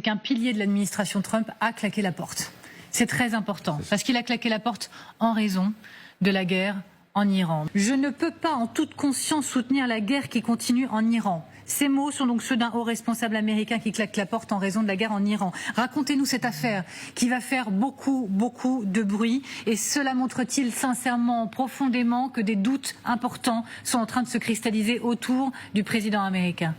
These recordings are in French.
qu'un pilier de l'administration Trump a claqué la porte. C'est très important, parce qu'il a claqué la porte en raison de la guerre en Iran. Je ne peux pas en toute conscience soutenir la guerre qui continue en Iran. Ces mots sont donc ceux d'un haut responsable américain qui claque la porte en raison de la guerre en Iran. Racontez-nous cette affaire qui va faire beaucoup de bruit. Et cela montre-t-il sincèrement, profondément, que des doutes importants sont en train de se cristalliser autour du président américain?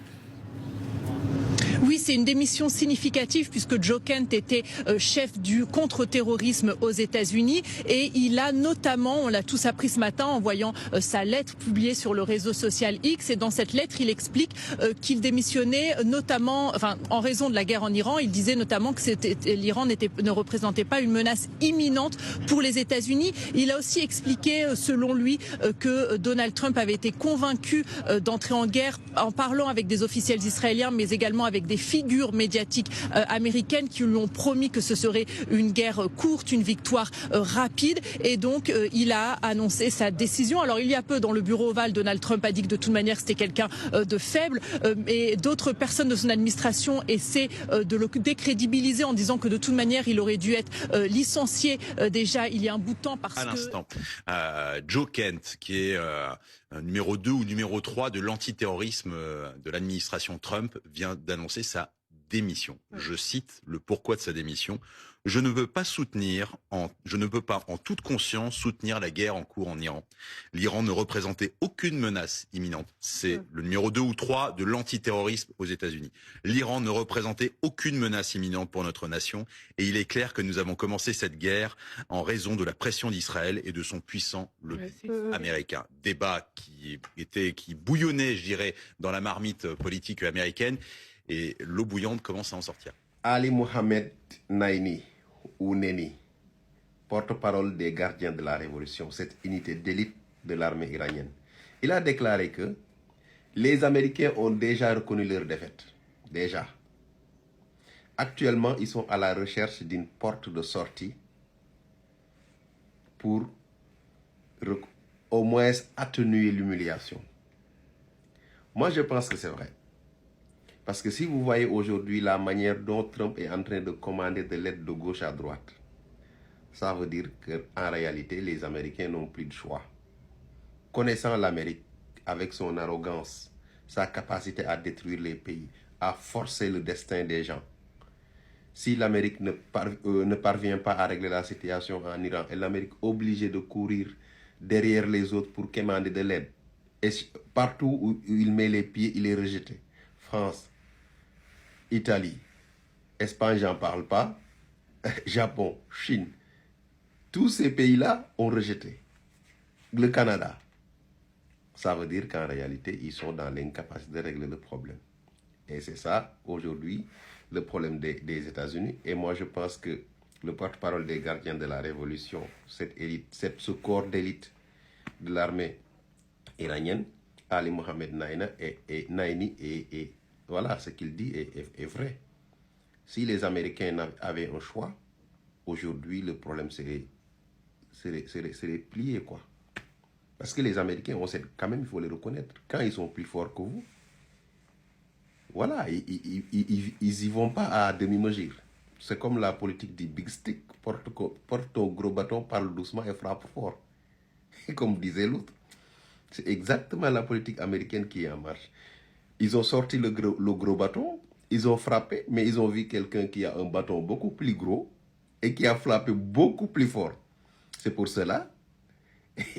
Oui, c'est une démission significative puisque Joe Kent était chef du contre-terrorisme aux États-Unis et il a notamment, on l'a tous appris ce matin en voyant sa lettre publiée sur le réseau social X, et dans cette lettre il explique qu'il démissionnait notamment, en raison de la guerre en Iran. Il disait notamment que l'Iran ne représentait pas une menace imminente pour les États-Unis. Il a aussi expliqué, selon lui, que Donald Trump avait été convaincu d'entrer en guerre en parlant avec des officiels israéliens, mais également avec des figures médiatiques américaines qui lui ont promis que ce serait une guerre courte, une victoire rapide, et donc il a annoncé sa décision. Alors il y a peu dans le bureau ovale, Donald Trump a dit que de toute manière c'était quelqu'un de faible, et d'autres personnes de son administration essaient de le décrédibiliser en disant que de toute manière il aurait dû être licencié déjà il y a un bout de temps parce à l'instant. Joe Kent, qui est numéro 2 ou numéro 3 de l'antiterrorisme de l'administration Trump, vient d'annoncer sa démission. Je cite le pourquoi de sa démission. Je ne peux pas en toute conscience soutenir la guerre en cours en Iran. L'Iran ne représentait aucune menace imminente. C'est le numéro 2 ou 3 de l'antiterrorisme aux États-Unis. L'Iran ne représentait aucune menace imminente pour notre nation, et il est clair que nous avons commencé cette guerre en raison de la pression d'Israël et de son puissant lobby américain. Débat qui bouillonnait, je dirais, dans la marmite politique américaine, et l'eau bouillante commence à en sortir. Ali Mohamed Naini, ou Neni, porte-parole des gardiens de la révolution, cette unité d'élite de l'armée iranienne, il a déclaré que les Américains ont déjà reconnu leur défaite. Déjà. Actuellement, ils sont à la recherche d'une porte de sortie pour au moins atténuer l'humiliation. Moi, je pense que c'est vrai. Parce que si vous voyez aujourd'hui la manière dont Trump est en train de commander de l'aide de gauche à droite, ça veut dire qu'en réalité, les Américains n'ont plus de choix. Connaissant l'Amérique, avec son arrogance, sa capacité à détruire les pays, à forcer le destin des gens, si l'Amérique ne parvient pas à régler la situation en Iran, et l'Amérique est obligée de courir derrière les autres pour commander de l'aide, et partout où il met les pieds, il est rejeté. France, Italie, Espagne, j'en parle pas, Japon, Chine, tous ces pays-là ont rejeté. Le Canada, ça veut dire qu'en réalité, ils sont dans l'incapacité de régler le problème. Et c'est ça, aujourd'hui, le problème des États-Unis. Et moi, je pense que le porte-parole des gardiens de la révolution, cette élite, ce corps d'élite de l'armée iranienne, Ali Mohamed Naini, et voilà, ce qu'il dit est vrai. Si les Américains avaient un choix, aujourd'hui, le problème serait plié, quoi. Parce que les Américains, quand même, il faut les reconnaître, quand ils sont plus forts que vous, voilà, ils y vont pas à demi-mesure. C'est comme la politique du big stick, porte ton gros bâton, parle doucement et frappe fort. Comme disait l'autre. C'est exactement la politique américaine qui est en marche. Ils ont sorti le gros bâton, ils ont frappé, mais ils ont vu quelqu'un qui a un bâton beaucoup plus gros et qui a frappé beaucoup plus fort. C'est pour cela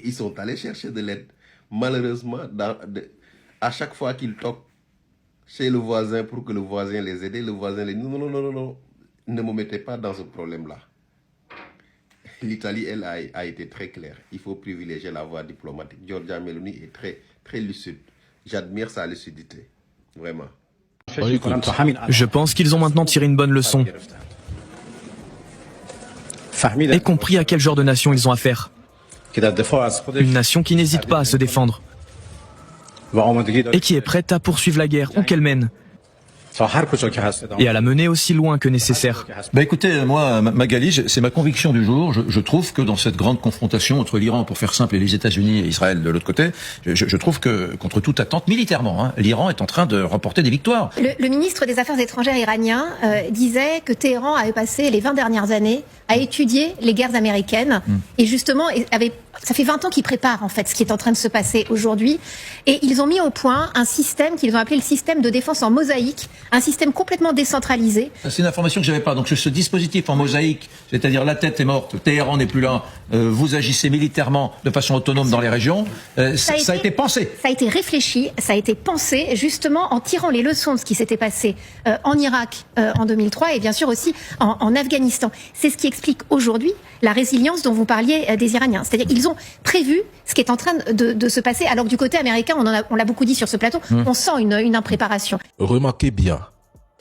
ils sont allés chercher de l'aide. Malheureusement, à chaque fois qu'ils toquent chez le voisin pour que le voisin les aide, le voisin les dit non, ne me mettez pas dans ce problème-là. L'Italie, elle, a été très claire. Il faut privilégier la voie diplomatique. Giorgia Meloni est très lucide. J'admire sa lucidité. Vraiment. Je pense qu'ils ont maintenant tiré une bonne leçon et compris à quel genre de nation ils ont affaire. Une nation qui n'hésite pas à se défendre et qui est prête à poursuivre la guerre où qu'elle mène. et à la mener aussi loin que nécessaire. Écoutez, moi, Magali, c'est ma conviction du jour. Je trouve que dans cette grande confrontation entre l'Iran, pour faire simple, et les États-Unis et Israël de l'autre côté, je trouve que, contre toute attente, militairement, l'Iran est en train de remporter des victoires. Le ministre des Affaires étrangères iranien disait que Téhéran avait passé les 20 dernières années à étudier les guerres américaines et justement, ça fait 20 ans qu'ils préparent en fait ce qui est en train de se passer aujourd'hui et ils ont mis au point un système qu'ils ont appelé le système de défense en mosaïque, un système complètement décentralisé. C'est une information que j'avais pas. Donc ce dispositif en mosaïque, c'est-à-dire la tête est morte, Téhéran n'est plus là, vous agissez militairement de façon autonome dans les régions, ça a été pensé. Ça a été réfléchi, ça a été pensé justement en tirant les leçons de ce qui s'était passé en Irak en 2003 et bien sûr aussi en Afghanistan. C'est ce qui explique aujourd'hui la résilience dont vous parliez des Iraniens. C'est-à-dire qu'ils ont prévu ce qui est en train de se passer, alors que du côté américain, on l'a beaucoup dit sur ce plateau, on sent une impréparation. Remarquez bien,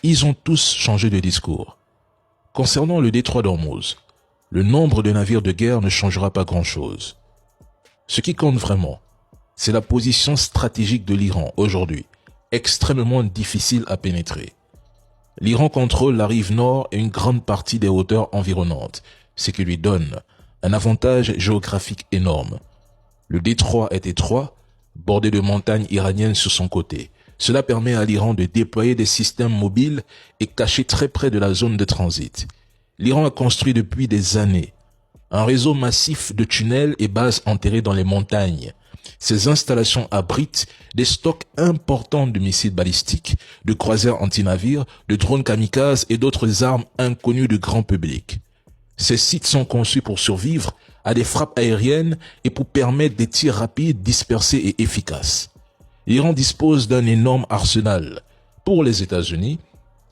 ils ont tous changé de discours. Concernant le détroit d'Ormuz, le nombre de navires de guerre ne changera pas grand-chose. Ce qui compte vraiment, c'est la position stratégique de l'Iran aujourd'hui, extrêmement difficile à pénétrer. L'Iran contrôle la rive nord et une grande partie des hauteurs environnantes, ce qui lui donne un avantage géographique énorme. Le détroit est étroit, bordé de montagnes iraniennes sur son côté. Cela permet à l'Iran de déployer des systèmes mobiles et cachés très près de la zone de transit. L'Iran a construit depuis des années un réseau massif de tunnels et bases enterrées dans les montagnes. Ces installations abritent des stocks importants de missiles balistiques, de croiseurs anti-navires, de drones kamikazes et d'autres armes inconnues du grand public. Ces sites sont conçus pour survivre à des frappes aériennes et pour permettre des tirs rapides, dispersés et efficaces. L'Iran dispose d'un énorme arsenal. Pour les États-Unis,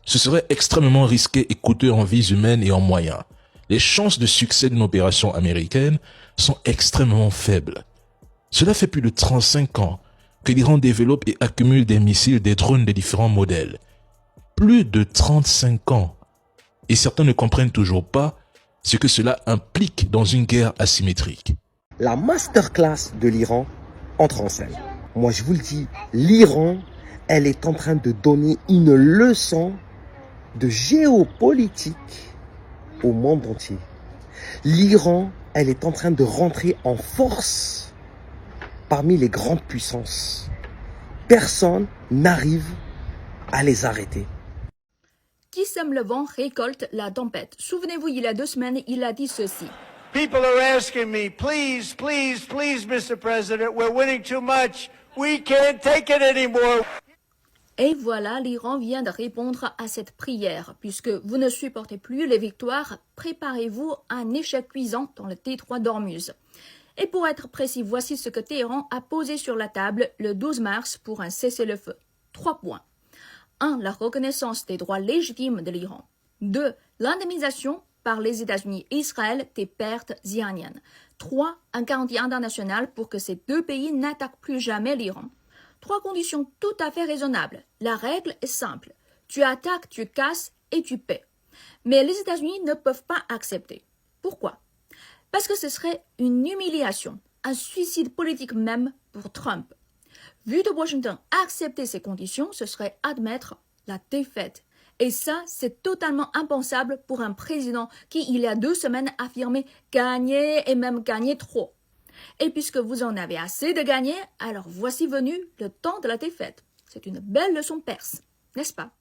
ce serait extrêmement risqué et coûteux en vies humaines et en moyens. Les chances de succès d'une opération américaine sont extrêmement faibles. Cela fait plus de 35 ans que l'Iran développe et accumule des missiles, des drones de différents modèles. Plus de 35 ans. Et certains ne comprennent toujours pas ce que cela implique dans une guerre asymétrique. La masterclass de l'Iran entre en scène. Moi, je vous le dis, l'Iran, elle est en train de donner une leçon de géopolitique au monde entier. L'Iran, elle est en train de rentrer en force parmi les grandes puissances. Personne n'arrive à les arrêter. Qui sème le vent récolte la tempête. Souvenez-vous, il y a 2 semaines, il a dit ceci. People are asking me, please, please, please, Mr. President, we're winning too much. We can't take it anymore. Et voilà, l'Iran vient de répondre à cette prière. Puisque vous ne supportez plus les victoires, préparez-vous à un échec cuisant dans le détroit d'Ormuz. Et pour être précis, voici ce que Téhéran a posé sur la table le 12 mars pour un cessez-le-feu. 3 points. 1. La reconnaissance des droits légitimes de l'Iran. 2. L'indemnisation par les États-Unis et Israël des pertes iraniennes. 3. Un garantie internationale pour que ces 2 pays n'attaquent plus jamais l'Iran. 3 conditions tout à fait raisonnables. La règle est simple. Tu attaques, tu casses et tu paies. Mais les États-Unis ne peuvent pas accepter. Pourquoi? Parce que ce serait une humiliation, un suicide politique même pour Trump. Vu de Washington, accepter ces conditions, ce serait admettre la défaite. Et ça, c'est totalement impensable pour un président qui, il y a 2 semaines, affirmait gagner et même gagner trop. Et puisque vous en avez assez de gagner, alors voici venu le temps de la défaite. C'est une belle leçon perse, n'est-ce pas?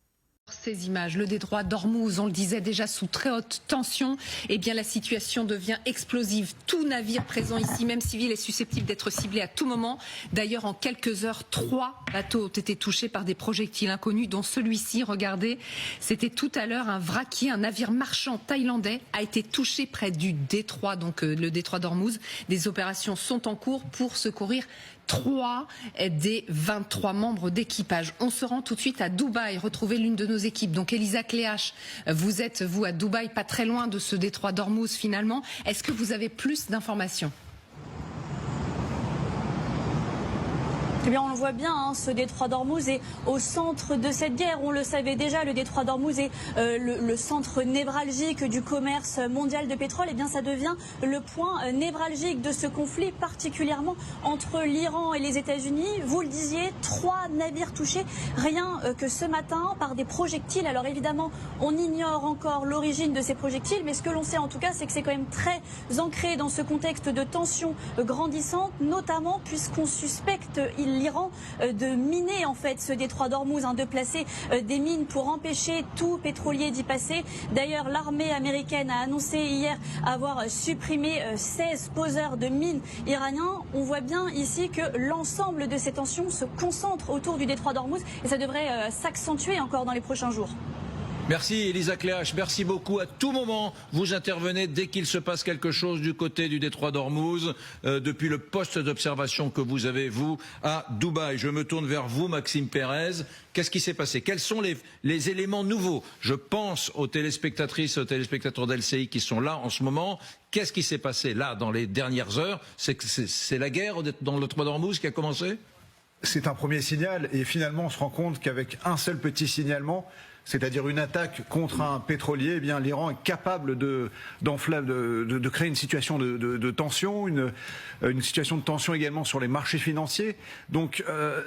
Ces images, le détroit d'Ormuz, on le disait déjà sous très haute tension, eh bien la situation devient explosive. Tout navire présent ici, même civil, est susceptible d'être ciblé à tout moment. D'ailleurs, en quelques heures, 3 bateaux ont été touchés par des projectiles inconnus, dont celui-ci, regardez, c'était tout à l'heure un vraquier, un navire marchand thaïlandais a été touché près du détroit, donc le détroit d'Ormuz. Des opérations sont en cours pour secourir 3 des 23 membres d'équipage. On se rend tout de suite à Dubaï, retrouver l'une de nos équipes. Donc Elisa Cléache, vous êtes, vous, à Dubaï, pas très loin de ce détroit d'Ormuz finalement. Est-ce que vous avez plus d'informations ? Eh bien, on le voit bien, hein, ce détroit d'Ormuz est au centre de cette guerre. On le savait déjà, le détroit d'Ormuz est le centre névralgique du commerce mondial de pétrole. Eh bien, ça devient le point névralgique de ce conflit, particulièrement entre l'Iran et les États-Unis. Vous le disiez, 3 navires touchés, rien que ce matin, par des projectiles. Alors évidemment, on ignore encore l'origine de ces projectiles, mais ce que l'on sait en tout cas, c'est que c'est quand même très ancré dans ce contexte de tensions grandissantes, notamment puisqu'on suspecte l'Iran de miner en fait ce détroit d'Ormuz, de placer des mines pour empêcher tout pétrolier d'y passer. D'ailleurs, l'armée américaine a annoncé hier avoir supprimé 16 poseurs de mines iraniens. On voit bien ici que l'ensemble de ces tensions se concentre autour du détroit d'Ormuz et ça devrait s'accentuer encore dans les prochains jours. Merci Elisa Cléache, merci beaucoup. À tout moment, vous intervenez dès qu'il se passe quelque chose du côté du détroit d'Ormuz, depuis le poste d'observation que vous avez, vous, à Dubaï. Je me tourne vers vous, Maxime Pérez. Qu'est-ce qui s'est passé? Quels sont les éléments nouveaux? Je pense aux téléspectatrices et aux téléspectateurs d'LCI qui sont là en ce moment. Qu'est-ce qui s'est passé là dans les dernières heures? C'est la guerre dans le détroit d'Ormuz qui a commencé? C'est un premier signal et finalement on se rend compte qu'avec un seul petit signalement, c'est-à-dire une attaque contre un pétrolier, eh bien l'Iran est capable de créer une situation de tension, une situation de tension également sur les marchés financiers. Donc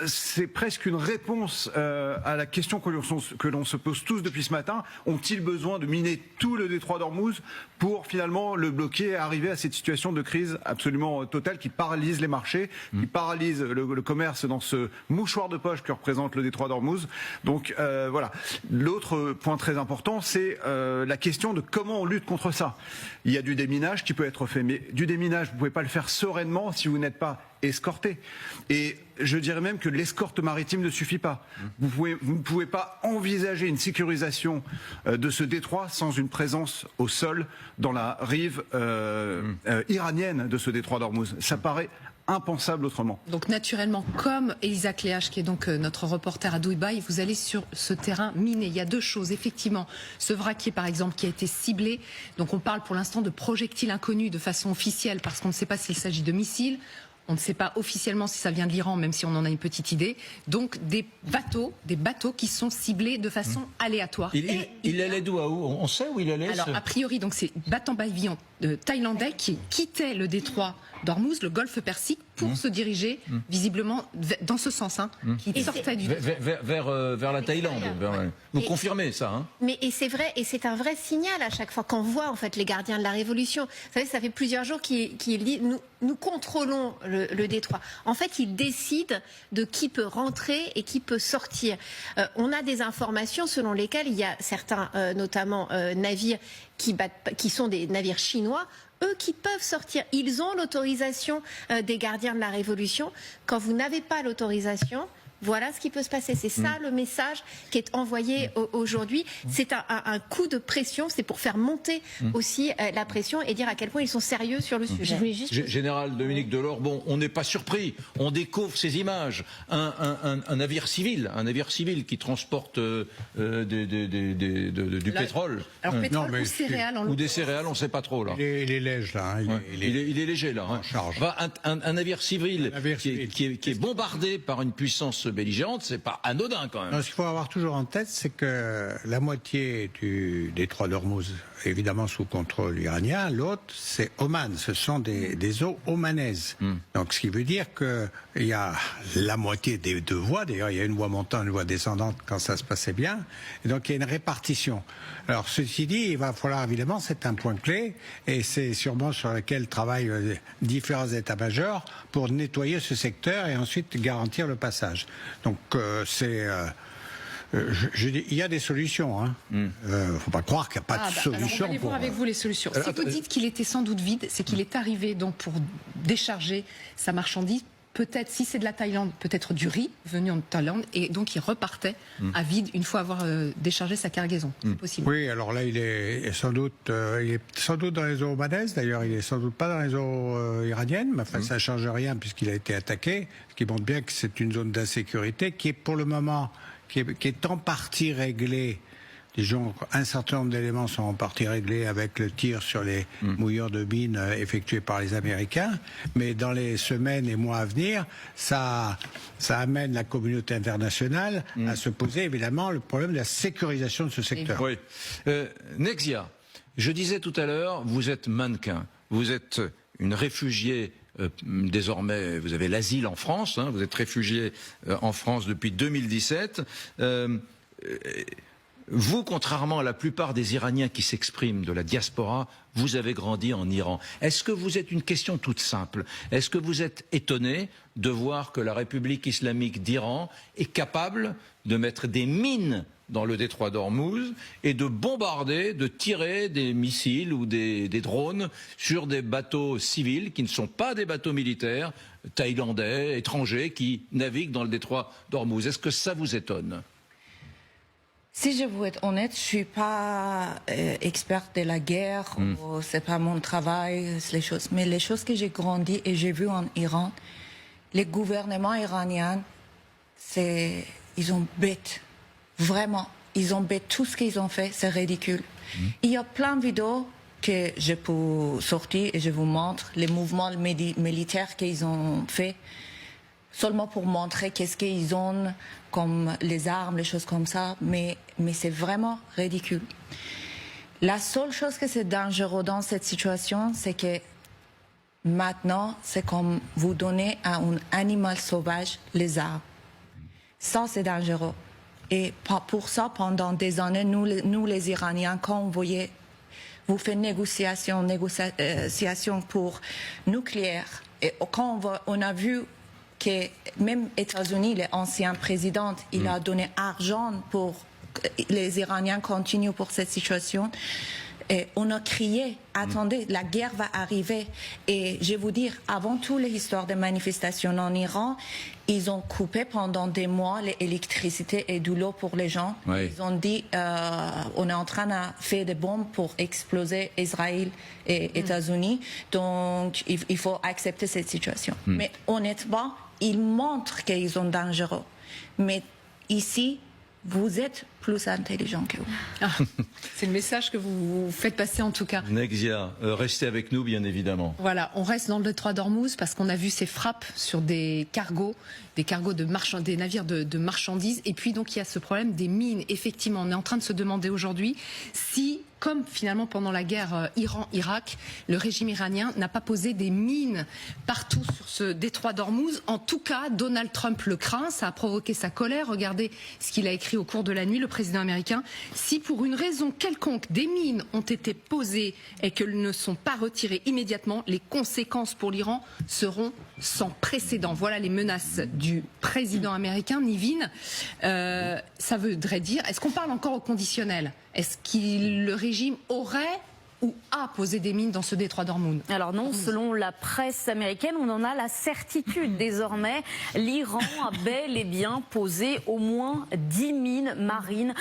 c'est presque une réponse à la question que l'on se pose tous depuis ce matin. Ont-ils besoin de miner tout le détroit d'Ormuz pour finalement le bloquer et arriver à cette situation de crise absolument totale qui paralyse les marchés, qui paralyse le commerce dans ce mouchoir de poche que représente le détroit d'Ormuz. Donc voilà. L'autre point très important, c'est la question de comment on lutte contre ça. Il y a du déminage qui peut être fait, mais du déminage, vous ne pouvez pas le faire sereinement si vous n'êtes pas escorté. Et je dirais même que l'escorte maritime ne suffit pas. Vous ne pouvez pas envisager une sécurisation de ce détroit sans une présence au sol dans la rive iranienne de ce détroit d'Ormuz. Ça paraît impensable autrement. Donc naturellement, comme Elisa Cléache, qui est donc notre reporter à Dubaï, vous allez sur ce terrain miné. Il y a deux choses. Effectivement, ce vraquier, par exemple, qui a été ciblé. Donc on parle pour l'instant de projectiles inconnus de façon officielle, parce qu'on ne sait pas s'il s'agit de missiles. On ne sait pas officiellement si ça vient de l'Iran, même si on en a une petite idée. Donc des bateaux qui sont ciblés de façon aléatoire. Il allait d'où à où? On sait où il allait? Alors a priori, donc c'est Battambavillon thaïlandais qui quittait le détroit d'Ormuz, le golfe Persique, pour se diriger visiblement dans ce sens, qui sortait du vers la Thaïlande. Vous confirmez ça, hein? Mais et c'est vrai, et c'est un vrai signal à chaque fois qu'on voit en fait les gardiens de la révolution. Vous savez, ça fait plusieurs jours qu'ils disent nous contrôlons le détroit. En fait, ils décident de qui peut rentrer et qui peut sortir. On a des informations selon lesquelles il y a certains, notamment navires qui sont des navires chinois, eux qui peuvent sortir. Ils ont l'autorisation des gardiens de la Révolution. Quand vous n'avez pas l'autorisation, voilà ce qui peut se passer. C'est ça le message qui est envoyé aujourd'hui. C'est un coup de pression, c'est pour faire monter aussi la pression et dire à quel point ils sont sérieux sur le sujet. Général Dominique Delors, bon, on n'est pas surpris. On découvre ces images. Un navire civil qui transporte du pétrole. Alors pétrole ou céréales, ou des céréales, on ne sait pas trop là. Il est léger là. Il est léger là. Un navire civil qui est bombardé par une puissance belligérante, c'est pas anodin quand même. Non, ce qu'il faut avoir toujours en tête, c'est que la moitié du détroit d'Ormuz, évidemment sous contrôle iranien, l'autre c'est Oman, ce sont des eaux omanaises. Donc ce qui veut dire que il y a la moitié des deux voies, d'ailleurs il y a une voie montante, une voie descendante quand ça se passait bien, et donc il y a une répartition. Alors ceci dit, il va falloir évidemment, c'est un point clé, et c'est sûrement sur lequel travaillent différents états-majors pour nettoyer ce secteur et ensuite garantir le passage. Donc il y a des solutions. Faut pas croire qu'il n'y a pas de solution. Alors on va aller voir avec vous les solutions. Si vous dites qu'il était sans doute vide, c'est qu'il est arrivé donc pour décharger sa marchandise. Peut-être, si c'est de la Thaïlande, peut-être du riz venu en Thaïlande, et donc il repartait à vide une fois avoir déchargé sa cargaison. C'est possible. Oui, alors là, il est sans doute dans les eaux omanaises. D'ailleurs, il est sans doute pas dans les eaux iraniennes. Mais enfin, ça ne change rien puisqu'il a été attaqué, ce qui montre bien que c'est une zone d'insécurité qui est pour le moment qui est en partie réglée disons, un certain nombre d'éléments sont en partie réglés avec le tir sur les mouilleurs de mines effectués par les Américains, mais dans les semaines et mois à venir, ça amène la communauté internationale à se poser évidemment le problème de la sécurisation de ce secteur. Oui. Nexia, je disais tout à l'heure, vous êtes mannequin, vous êtes une réfugiée. Désormais, vous avez l'asile en France, vous êtes réfugiée en France depuis 2017. Vous, contrairement à la plupart des Iraniens qui s'expriment de la diaspora, vous avez grandi en Iran. Est-ce que vous êtes une question toute simple? Est-ce que vous êtes étonné de voir que la République islamique d'Iran est capable de mettre des mines dans le détroit d'Ormuz et de bombarder, de tirer des missiles ou des drones sur des bateaux civils qui ne sont pas des bateaux militaires, thaïlandais, étrangers, qui naviguent dans le détroit d'Ormuz? Est-ce que ça vous étonne? Si je veux être honnête, je suis pas experte de la guerre, c'est pas mon travail, les choses. Mais les choses que j'ai grandi et j'ai vu en Iran, les gouvernements iraniens, ils ont bête. Vraiment, ils ont bête. Tout ce qu'ils ont fait, c'est ridicule. Il y a plein de vidéos que je peux sortir et je vous montre les mouvements militaires qu'ils ont fait. Seulement pour montrer qu'est-ce qu'ils ont comme les armes, les choses comme ça, mais c'est vraiment ridicule. La seule chose que c'est dangereux dans cette situation, c'est que maintenant, c'est comme vous donnez à un animal sauvage les armes. Ça, c'est dangereux. Et pour ça, pendant des années, nous les Iraniens, quand on voyait, vous faites négociation pour nucléaire, et quand on a vu que même États-Unis, l'ancien président, il a donné argent pour que les Iraniens continuent pour cette situation. Et on a crié, attendez, la guerre va arriver. Et je vais vous dire, avant toutes les histoires de manifestations en Iran, ils ont coupé pendant des mois l'électricité et de l'eau pour les gens. Oui. Ils ont dit, on est en train de faire des bombes pour exploser Israël et États-Unis. Donc, il faut accepter cette situation. Mais honnêtement, ils montrent qu'ils sont dangereux. Mais ici, vous êtes plus intelligent que vous. C'est le message que vous faites passer en tout cas. Nexia, restez avec nous bien évidemment. Voilà, on reste dans le détroit d'Ormuz parce qu'on a vu ces frappes sur des cargos des navires de marchandises. Et puis donc il y a ce problème des mines. Effectivement, on est en train de se demander aujourd'hui si, comme finalement pendant la guerre Iran-Irak, le régime iranien n'a pas posé des mines partout sur ce détroit d'Ormuz. En tout cas, Donald Trump le craint, ça a provoqué sa colère. Regardez ce qu'il a écrit au cours de la nuit, le président américain. Si pour une raison quelconque des mines ont été posées et qu'elles ne sont pas retirées immédiatement, les conséquences pour l'Iran seront sans précédent. Voilà les menaces du président américain, Nivin. Ça voudrait dire, est-ce qu'on parle encore au conditionnel? Est-ce que le régime aurait ou a posé des mines dans ce détroit d'Ormuz? Alors non, selon la presse américaine, on en a la certitude désormais. L'Iran a bel et bien posé au moins 10 mines marines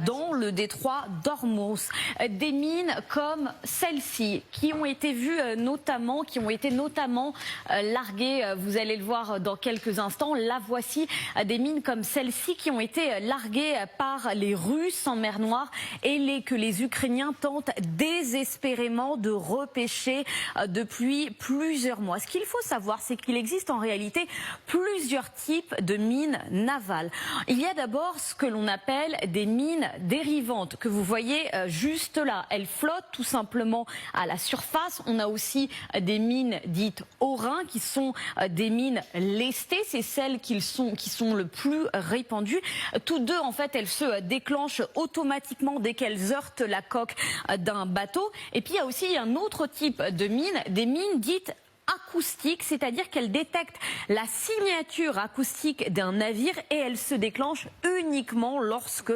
dans le détroit d'Ormuz. Des mines comme celle-ci, qui ont été notamment larguées, vous allez le voir dans quelques instants, la voici, des mines comme celle-ci qui ont été larguées par les Russes en mer Noire et que les Ukrainiens tentent désespérément de repêcher depuis plusieurs mois. Ce qu'il faut savoir, c'est qu'il existe en réalité plusieurs types de mines navales. Il y a d'abord ce que l'on appelle des mines dérivantes, que vous voyez juste là. Elles flottent tout simplement à la surface. On a aussi des mines dites aurins, qui sont des mines lestées. C'est celles qui sont le plus répandues. Toutes deux, en fait, elles se déclenchent automatiquement dès qu'elles heurtent la coque d'un bateau. Et puis il y a aussi un autre type de mines, des mines dites acoustiques, c'est-à-dire qu'elles détectent la signature acoustique d'un navire et elles se déclenchent uniquement lorsque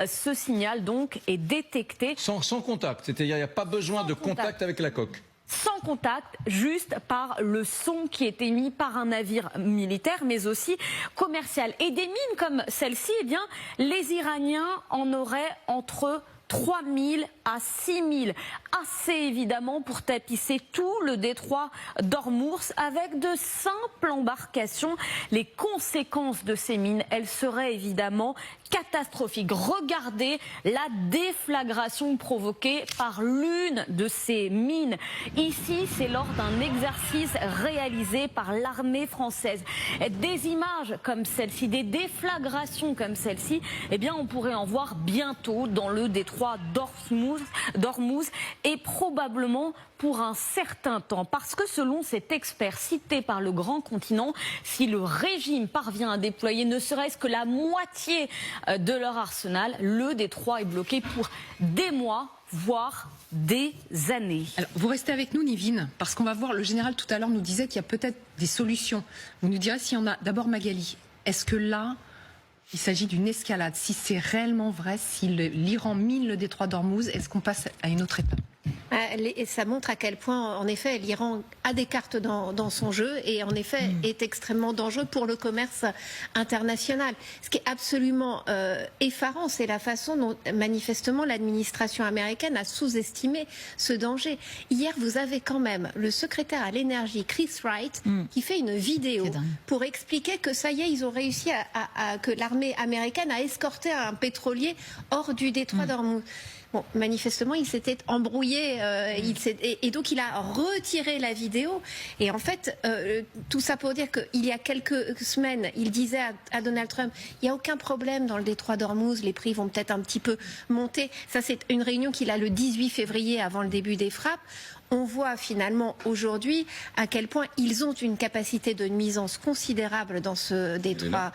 ce signal donc est détecté. Sans contact, c'est-à-dire il n'y a pas besoin de contact avec la coque. Sans contact, juste par le son qui est émis par un navire militaire, mais aussi commercial. Et des mines comme celle-ci, eh bien, les Iraniens en auraient entre 3 000 à 6 000. Assez évidemment pour tapisser tout le détroit d'Ormuz avec de simples embarcations. Les conséquences de ces mines, elles seraient évidemment catastrophiques. Regardez la déflagration provoquée par l'une de ces mines. Ici, c'est lors d'un exercice réalisé par l'armée française. Des images comme celle-ci, des déflagrations comme celle-ci, eh bien, on pourrait en voir bientôt dans le détroit d'Ormuz et probablement pour un certain temps. Parce que selon cet expert cité par le Grand Continent, si le régime parvient à déployer ne serait-ce que la moitié de leur arsenal, le détroit est bloqué pour des mois, voire des années. Alors, vous restez avec nous, Nivine, parce qu'on va voir, le général tout à l'heure nous disait qu'il y a peut-être des solutions. Vous nous direz s'il y en a. D'abord, Magali, est-ce que là, il s'agit d'une escalade? Si c'est réellement vrai, si l'Iran mine le détroit d'Ormuz, est-ce qu'on passe à une autre étape? Et ça montre à quel point, en effet, l'Iran a des cartes dans son jeu et, en effet, est extrêmement dangereux pour le commerce international. Ce qui est absolument effarant, c'est la façon dont, manifestement, l'administration américaine a sous-estimé ce danger. Hier, vous avez quand même le secrétaire à l'énergie, Chris Wright, qui fait une vidéo pour expliquer que ça y est, ils ont réussi que l'armée américaine a escorté un pétrolier hors du détroit d'Ormuz. Bon, manifestement, il s'était embrouillé et donc il a retiré la vidéo. Et en fait, tout ça pour dire qu'il y a quelques semaines, il disait à Donald Trump, il n'y a aucun problème dans le détroit d'Ormuz, les prix vont peut-être un petit peu monter. Ça, c'est une réunion qu'il a le 18 février avant le début des frappes. On voit finalement aujourd'hui à quel point ils ont une capacité de nuisance considérable dans ce détroit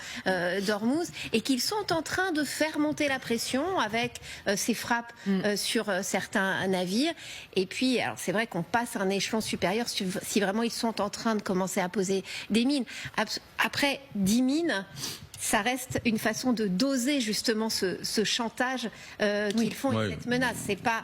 d'Ormuz et qu'ils sont en train de faire monter la pression avec ces frappes sur certains navires. Et puis, alors c'est vrai qu'on passe à un échelon supérieur si vraiment ils sont en train de commencer à poser des mines. Après 10 mines, ça reste une façon de doser justement ce chantage qu'ils font et cette menace. C'est pas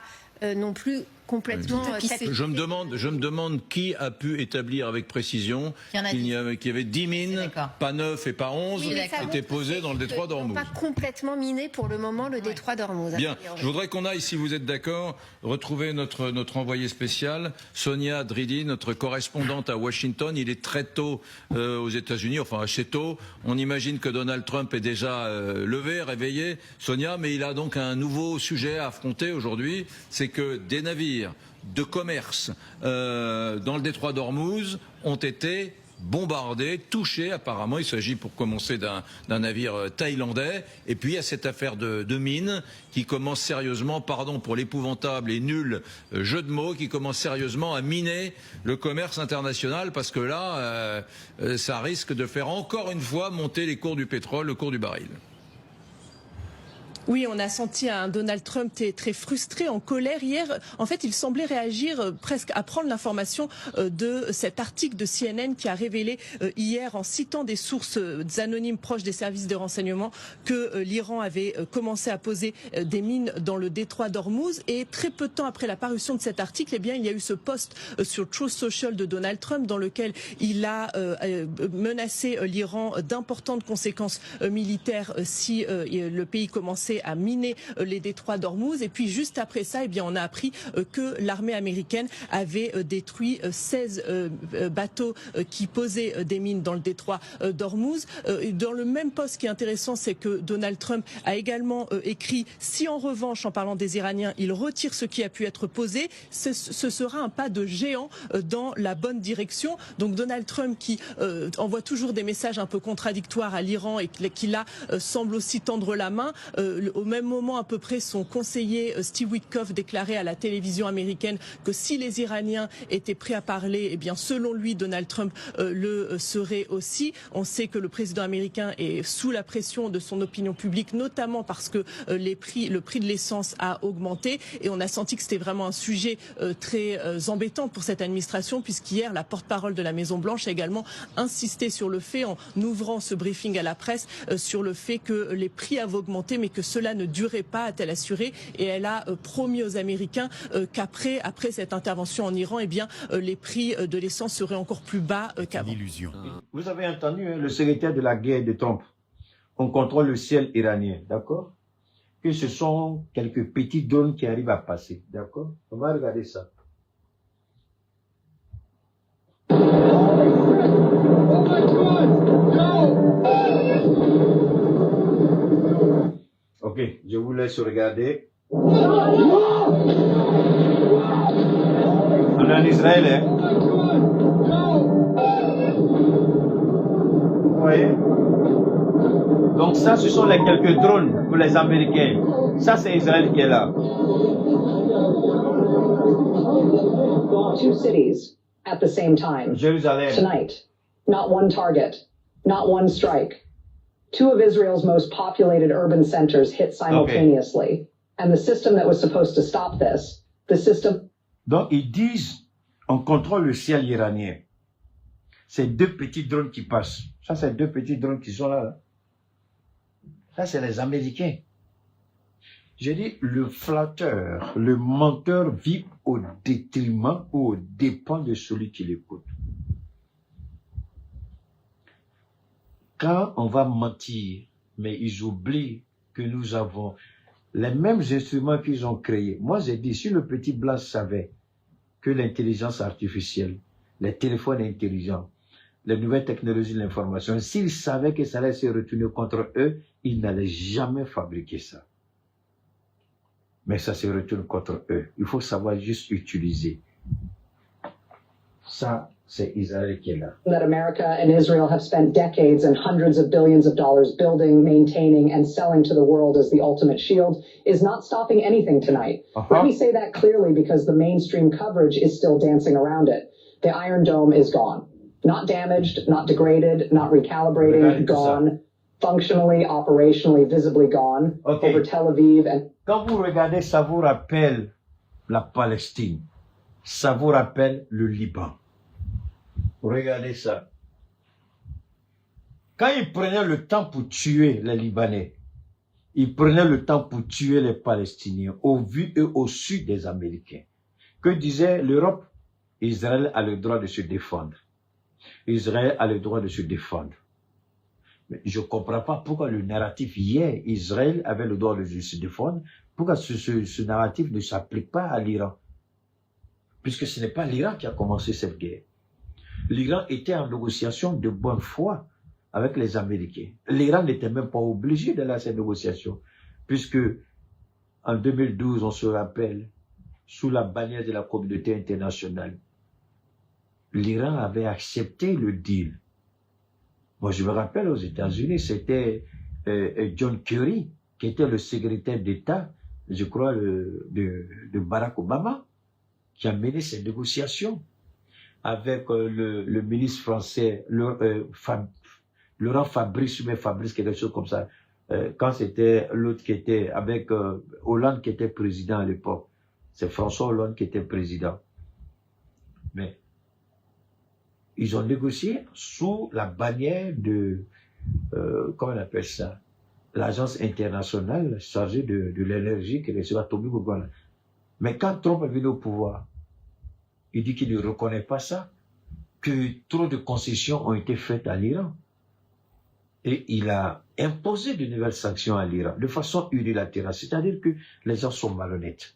non plus complètement. Je me demande qui a pu établir avec précision qu'il y avait 10 mines, pas 9 et pas 11, qui étaient posées dans le détroit d'Ormuz. Pas complètement miné pour le moment le détroit d'Ormuz. Bien, je voudrais qu'on aille, si vous êtes d'accord, retrouver notre envoyé spécial, Sonia Dridi, notre correspondante à Washington. Il est très tôt aux États-Unis, enfin assez tôt. On imagine que Donald Trump est déjà levé, réveillé, Sonia, mais il a donc un nouveau sujet à affronter aujourd'hui, c'est que des navires de commerce dans le détroit d'Ormuz ont été bombardés, touchés. Apparemment, il s'agit pour commencer d'un navire thaïlandais. Et puis il y a cette affaire de mine qui commence sérieusement, pardon pour l'épouvantable et nul jeu de mots, qui commence sérieusement à miner le commerce international parce que là, ça risque de faire encore une fois monter les cours du pétrole, le cours du baril. Oui, on a senti un Donald Trump très frustré, en colère hier. En fait, il semblait réagir presque à prendre l'information de cet article de CNN qui a révélé hier, en citant des sources anonymes proches des services de renseignement, que l'Iran avait commencé à poser des mines dans le détroit d'Ormuz. Et très peu de temps après la parution de cet article, eh bien, il y a eu ce post sur Truth Social de Donald Trump dans lequel il a menacé l'Iran d'importantes conséquences militaires si le pays commençait à miner les détroits d'Ormuz. Et puis juste après ça, eh bien, on a appris que l'armée américaine avait détruit 16 bateaux qui posaient des mines dans le détroit d'Ormuz. Dans le même post, ce qui est intéressant, c'est que Donald Trump a également écrit « Si en revanche, en parlant des Iraniens, il retire ce qui a pu être posé, ce sera un pas de géant dans la bonne direction ». Donc Donald Trump qui envoie toujours des messages un peu contradictoires à l'Iran et qui là semble aussi tendre la main. Au même moment, à peu près, son conseiller Steve Witkoff déclarait à la télévision américaine que si les Iraniens étaient prêts à parler, eh bien, selon lui, Donald Trump le serait aussi. On sait que le président américain est sous la pression de son opinion publique, notamment parce que le prix de l'essence a augmenté. Et on a senti que c'était vraiment un sujet très embêtant pour cette administration, puisqu'hier, la porte-parole de la Maison-Blanche a également insisté sur le fait, en ouvrant ce briefing à la presse, sur le fait que les prix avaient augmenté, mais que cela ne durait pas, a-t-elle assuré, et elle a promis aux Américains qu'après cette intervention en Iran, eh bien, les prix de l'essence seraient encore plus bas qu'avant. Vous avez entendu le secrétaire de la guerre de Trump. On contrôle le ciel iranien, d'accord? que ce sont quelques petits drones qui arrivent à passer. D'accord? On va regarder ça. Ok, je vous laisse regarder. On est en Israël, hein? Vous voyez? Donc ça, ce sont les quelques drones pour les Américains. Ça, c'est Israël qui est là. Two cities at the same time. Jérusalem. Tonight. Not one target. Not one strike. Two of Israel's most populated urban centers hit simultaneously. Okay. And the system that was supposed to stop this, the system... Donc, ils disent, on contrôle le ciel iranien. C'est deux petits drones qui passent. Ça, c'est deux petits drones qui sont là. Ça, c'est les Américains. Je dis, le flatteur, le menteur vit au détriment ou au dépens de celui qui l'écoute. Quand on va mentir, mais ils oublient que nous avons les mêmes instruments qu'ils ont créés. Moi, j'ai dit, si le petit Blas savait que l'intelligence artificielle, les téléphones intelligents, les nouvelles technologies de l'information, s'ils savaient que ça allait se retourner contre eux, ils n'allaient jamais fabriquer ça. Mais ça se retourne contre eux. Il faut savoir juste utiliser. Ça, c'est Israël qui est là. That America and Israel have spent decades and hundreds of billions of dollars building, maintaining, and selling to the world as the ultimate shield is not stopping anything tonight. Let me say that clearly because the mainstream coverage is still dancing around it. The Iron Dome is gone. Not damaged, not degraded, not recalibrating, gone. Functionally, operationally, visibly gone. Okay. Over Tel Aviv and... Quand vous regardez, ça vous rappelle la Palestine. Ça vous rappelle le Liban. Regardez ça. Quand ils prenaient le temps pour tuer les Libanais, ils prenaient le temps pour tuer les Palestiniens, au vu et au sud des Américains. Que disait l'Europe? Israël a le droit de se défendre. Israël a le droit de se défendre. Mais je ne comprends pas pourquoi le narratif hier, Israël avait le droit de se défendre, pourquoi ce narratif ne s'applique pas à l'Iran. Puisque ce n'est pas l'Iran qui a commencé cette guerre. L'Iran était en négociation de bonne foi avec les Américains. L'Iran n'était même pas obligé d'aller à ces négociations, puisque en 2012, on se rappelle, sous la bannière de la communauté internationale, l'Iran avait accepté le deal. Moi, je me rappelle aux États-Unis, c'était John Kerry, qui était le secrétaire d'État, je crois, de Barack Obama, qui a mené ces négociations avec le ministre français, Laurent Fabrice, quelque chose comme ça, quand c'était l'autre qui était avec Hollande qui était président à l'époque. C'est François Hollande qui était président. Mais ils ont négocié sous la bannière de, comment on appelle ça, l'agence internationale chargée de l'énergie qui est sur l'atomique au Ghana. Mais quand Trump est venu au pouvoir, il dit qu'il ne reconnaît pas ça, que trop de concessions ont été faites à l'Iran. Et il a imposé de nouvelles sanctions à l'Iran, de façon unilatérale. C'est-à-dire que les gens sont malhonnêtes.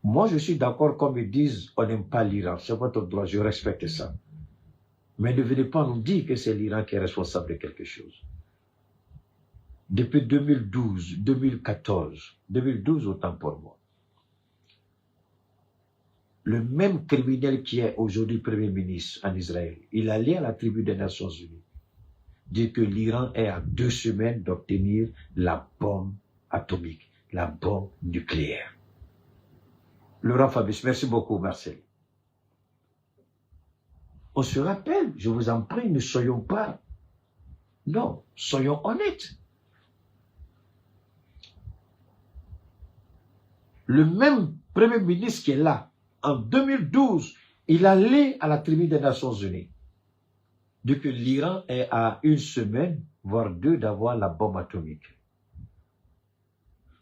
Moi, je suis d'accord, comme ils disent, on n'aime pas l'Iran. C'est votre droit, je respecte ça. Mais ne venez pas nous dire que c'est l'Iran qui est responsable de quelque chose. Depuis 2012, 2014, 2012 autant pour moi, le même criminel qui est aujourd'hui Premier ministre en Israël, il allait à la tribu des Nations Unies dire que l'Iran est à 2 semaines d'obtenir la bombe atomique, la bombe nucléaire. Laurent Fabrice, merci beaucoup Marcel. On se rappelle, je vous en prie, ne soyons pas... Non, soyons honnêtes. Le même Premier ministre qui est là, en 2012, il allait à la tribu des Nations Unies. Dit que l'Iran est à 1 semaine, voire 2, d'avoir la bombe atomique.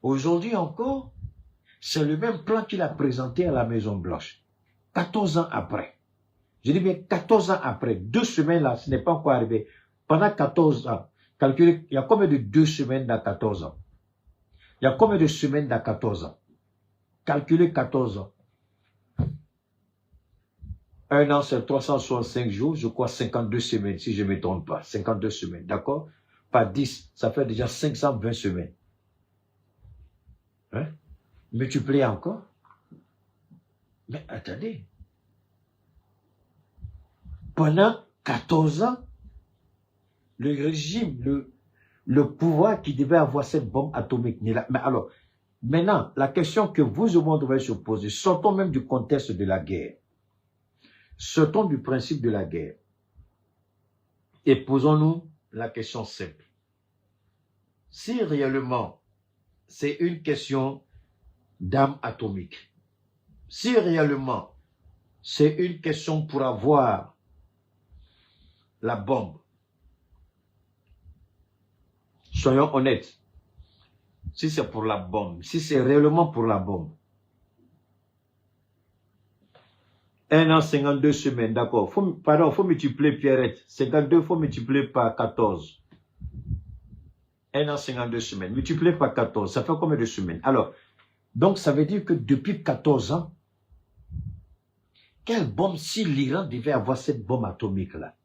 Aujourd'hui encore, c'est le même plan qu'il a présenté à la Maison Blanche. 14 ans après. Je dis bien 14 ans après. 2 semaines là, ce n'est pas encore arrivé. Pendant 14 ans, calculez, il y a combien de 2 semaines dans 14 ans? Il y a combien de semaines dans 14 ans? Calculez 14 ans. Un an, c'est 365 jours, je crois 52 semaines, si je ne me trompe pas. 52 semaines, d'accord? Par 10, ça fait déjà 520 semaines. Hein? Multipliez encore. Mais attendez. Pendant 14 ans, le régime, le pouvoir qui devait avoir cette bombe atomique n'est là. Mais alors, maintenant, la question que vous au monde devez se poser, sortons même du contexte de la guerre. Sortons du principe de la guerre. Et posons-nous la question simple. Si réellement c'est une question d'armes atomiques, si réellement c'est une question pour avoir la bombe, soyons honnêtes, si c'est pour la bombe, si c'est réellement pour la bombe, 1 an, 52 semaines, d'accord. Pardon, il faut multiplier, Pierrette. 52, il faut multiplier par 14. 1 an, 52 semaines. Multiplier par 14, ça fait combien de semaines? Alors, donc ça veut dire que depuis 14 ans, quelle bombe, si l'Iran devait avoir cette bombe atomique-là?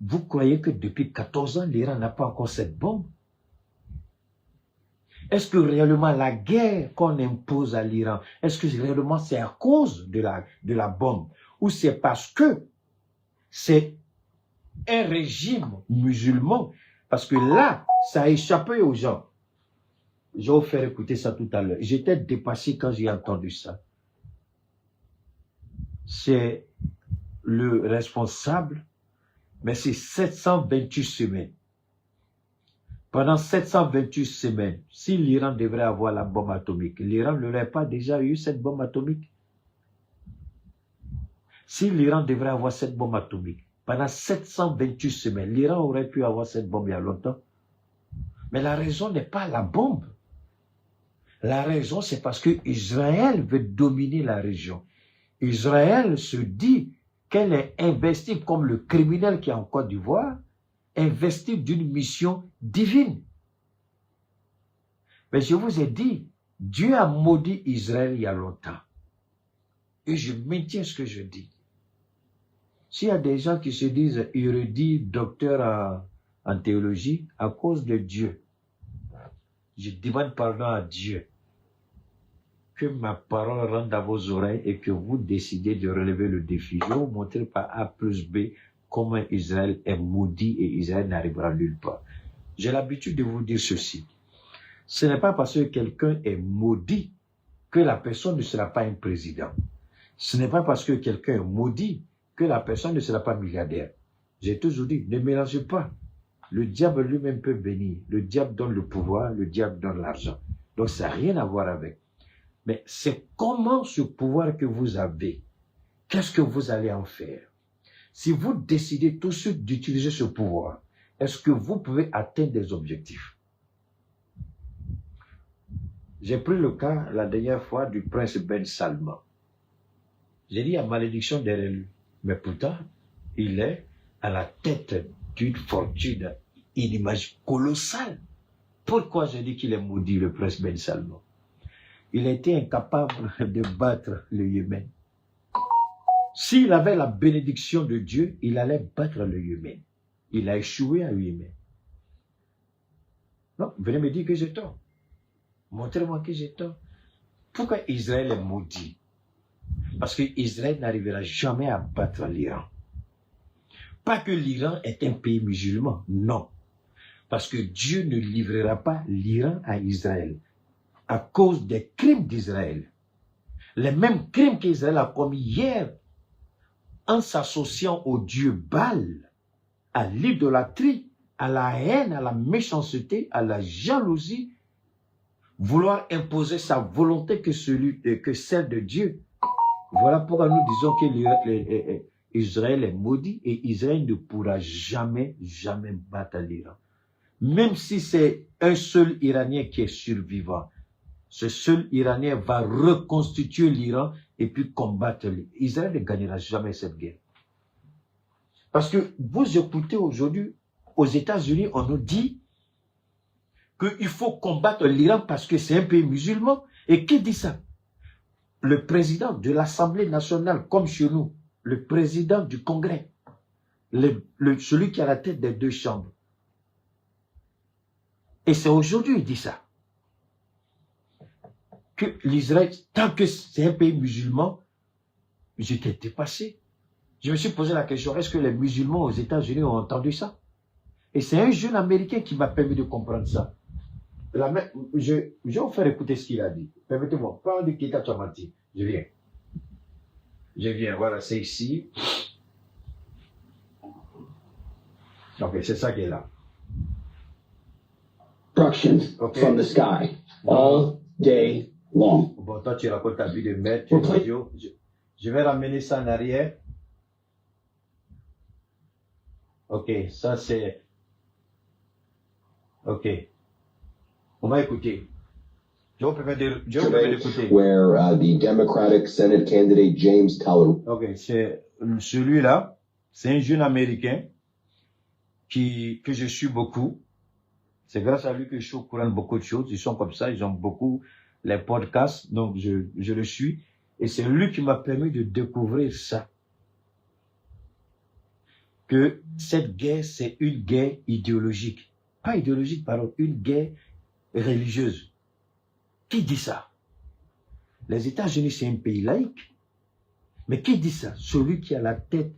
Vous croyez que depuis 14 ans, l'Iran n'a pas encore cette bombe? Est-ce que réellement la guerre qu'on impose à l'Iran, est-ce que réellement c'est à cause de la bombe? Ou c'est parce que c'est un régime musulman? Parce que là, ça a échappé aux gens. Je vais vous faire écouter ça tout à l'heure. J'étais dépassé quand j'ai entendu ça. C'est le responsable, mais c'est 728 semaines. Pendant 728 semaines, si l'Iran devrait avoir la bombe atomique, l'Iran n'aurait pas déjà eu cette bombe atomique? Si l'Iran devrait avoir cette bombe atomique, pendant 728 semaines, l'Iran aurait pu avoir cette bombe il y a longtemps. Mais la raison n'est pas la bombe. La raison, c'est parce que Israël veut dominer la région. Israël se dit qu'elle est investie comme le criminel qui est en Côte d'Ivoire, investi d'une mission divine. Mais je vous ai dit, Dieu a maudit Israël il y a longtemps. Et je maintiens ce que je dis. S'il y a des gens qui se disent érudits, docteurs en théologie, à cause de Dieu, je demande pardon à Dieu. Que ma parole rentre dans vos oreilles et que vous décidez de relever le défi. Je vais vous montrer par A plus B comment Israël est maudit et Israël n'arrivera nulle part. J'ai l'habitude de vous dire ceci. Ce n'est pas parce que quelqu'un est maudit que la personne ne sera pas un président. Ce n'est pas parce que quelqu'un est maudit que la personne ne sera pas milliardaire. J'ai toujours dit, ne mélangez pas. Le diable lui-même peut bénir. Le diable donne le pouvoir, le diable donne l'argent. Donc ça n'a rien à voir avec. Mais c'est comment ce pouvoir que vous avez, qu'est-ce que vous allez en faire? Si vous décidez tout de suite d'utiliser ce pouvoir, est-ce que vous pouvez atteindre des objectifs? J'ai pris le cas la dernière fois du prince Ben Salman. J'ai dit à malédiction derrière lui. Mais pourtant, il est à la tête d'une fortune inimaginable, colossale. Pourquoi j'ai dit qu'il est maudit, le prince Ben Salman? Il a été incapable de battre le Yémen. S'il avait la bénédiction de Dieu, il allait battre le Yémen. Il a échoué à Yémen. Non, venez me dire que j'ai tort. Montrez-moi que j'ai tort. Pourquoi Israël est maudit? Parce que Israël n'arrivera jamais à battre l'Iran. Pas que l'Iran est un pays musulman, non. Parce que Dieu ne livrera pas l'Iran à Israël à cause des crimes d'Israël. Les mêmes crimes qu'Israël a commis hier en s'associant au dieu Baal, à l'idolâtrie, à la haine, à la méchanceté, à la jalousie, vouloir imposer sa volonté que celle de Dieu. Voilà pourquoi nous disons que Israël est maudit et Israël ne pourra jamais battre l'Iran. Même si c'est un seul Iranien qui est survivant, ce seul Iranien va reconstituer l'Iran et puis combattre l'Iran. Israël ne gagnera jamais cette guerre. Parce que vous écoutez aujourd'hui, aux États-Unis, on nous dit qu'il faut combattre l'Iran parce que c'est un pays musulman. Et qui dit ça? Le président de l'Assemblée nationale, comme chez nous, le président du Congrès, celui qui a la tête des deux chambres. Et c'est aujourd'hui qu'il dit ça. Que l'Israël, tant que c'est un pays musulman, j'étais dépassé. Je me suis posé la question, est-ce que les musulmans aux États-Unis ont entendu ça? Et c'est un jeune Américain qui m'a permis de comprendre ça. Je vais vous faire écouter ce qu'il a dit. Permettez-moi, pas de Kita Chamati. Je viens. Je viens, voilà, c'est ici. Ok, c'est ça qui est là. Destruction from the sky all day long. Bon, toi, tu racontes ta vie de maître. Je vais ramener ça en arrière. Ok, ça c'est... Ok. On va écouter. Je vous permets d'écouter. Where the Democratic Senate candidate James Teller. Ok, c'est celui-là. C'est un jeune Américain que je suis beaucoup. C'est grâce à lui que je suis au courant de beaucoup de choses. Ils sont comme ça, ils ont beaucoup les podcasts, donc je le suis. Et c'est lui qui m'a permis de découvrir ça. Que cette guerre, c'est une guerre idéologique. Pas idéologique, pardon, une guerre religieuse. Qui dit ça? Les États-Unis, c'est un pays laïque. Mais qui dit ça? Celui qui a la tête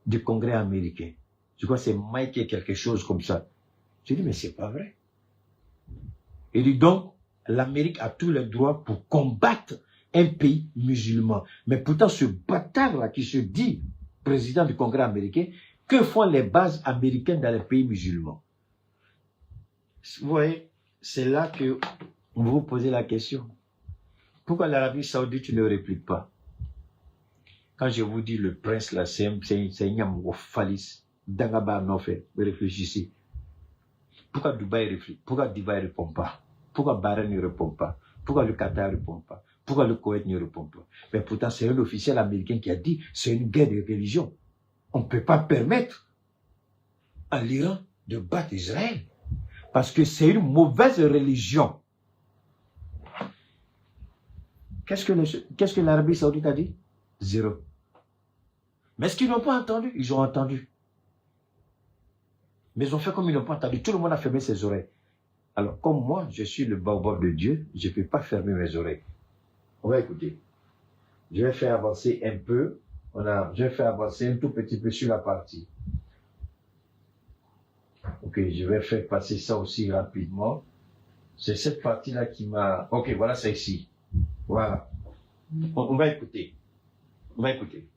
du Congrès américain. Je crois que c'est Mike et quelque chose comme ça. Je dis, mais c'est pas vrai. Il dit donc, l'Amérique a tous les droits pour combattre un pays musulman. Mais pourtant, ce bâtard-là qui se dit président du Congrès américain, que font les bases américaines dans les pays musulmans? Vous voyez, c'est là que vous vous posez la question. Pourquoi l'Arabie Saoudite ne réplique pas? Quand je vous dis le prince là, c'est un Nyamoufalis, Dangaba Nofé, réfléchissez. Pourquoi Dubaï ne répond pas? Pourquoi Bahreïn ne répond pas? Pourquoi le Qatar ne répond pas? Pourquoi le Koweït ne répond pas? Mais pourtant, c'est un officiel américain qui a dit c'est une guerre de religion. On ne peut pas permettre à l'Iran de battre Israël. Parce que c'est une mauvaise religion. Qu'est-ce que l'Arabie Saoudite a dit? Zéro. Mais est-ce qu'ils n'ont pas entendu? Ils ont entendu. Mais ils ont fait comme ils n'ont pas entendu. Tout le monde a fermé ses oreilles. Alors, comme moi, je suis le baobab de Dieu, je ne peux pas fermer mes oreilles. On va écouter. Je vais faire avancer un peu. Je vais faire avancer un tout petit peu sur la partie. Ok, je vais faire passer ça aussi rapidement. C'est cette partie-là qui m'a... Ok, voilà, c'est ici. Voilà. On va écouter. On va écouter.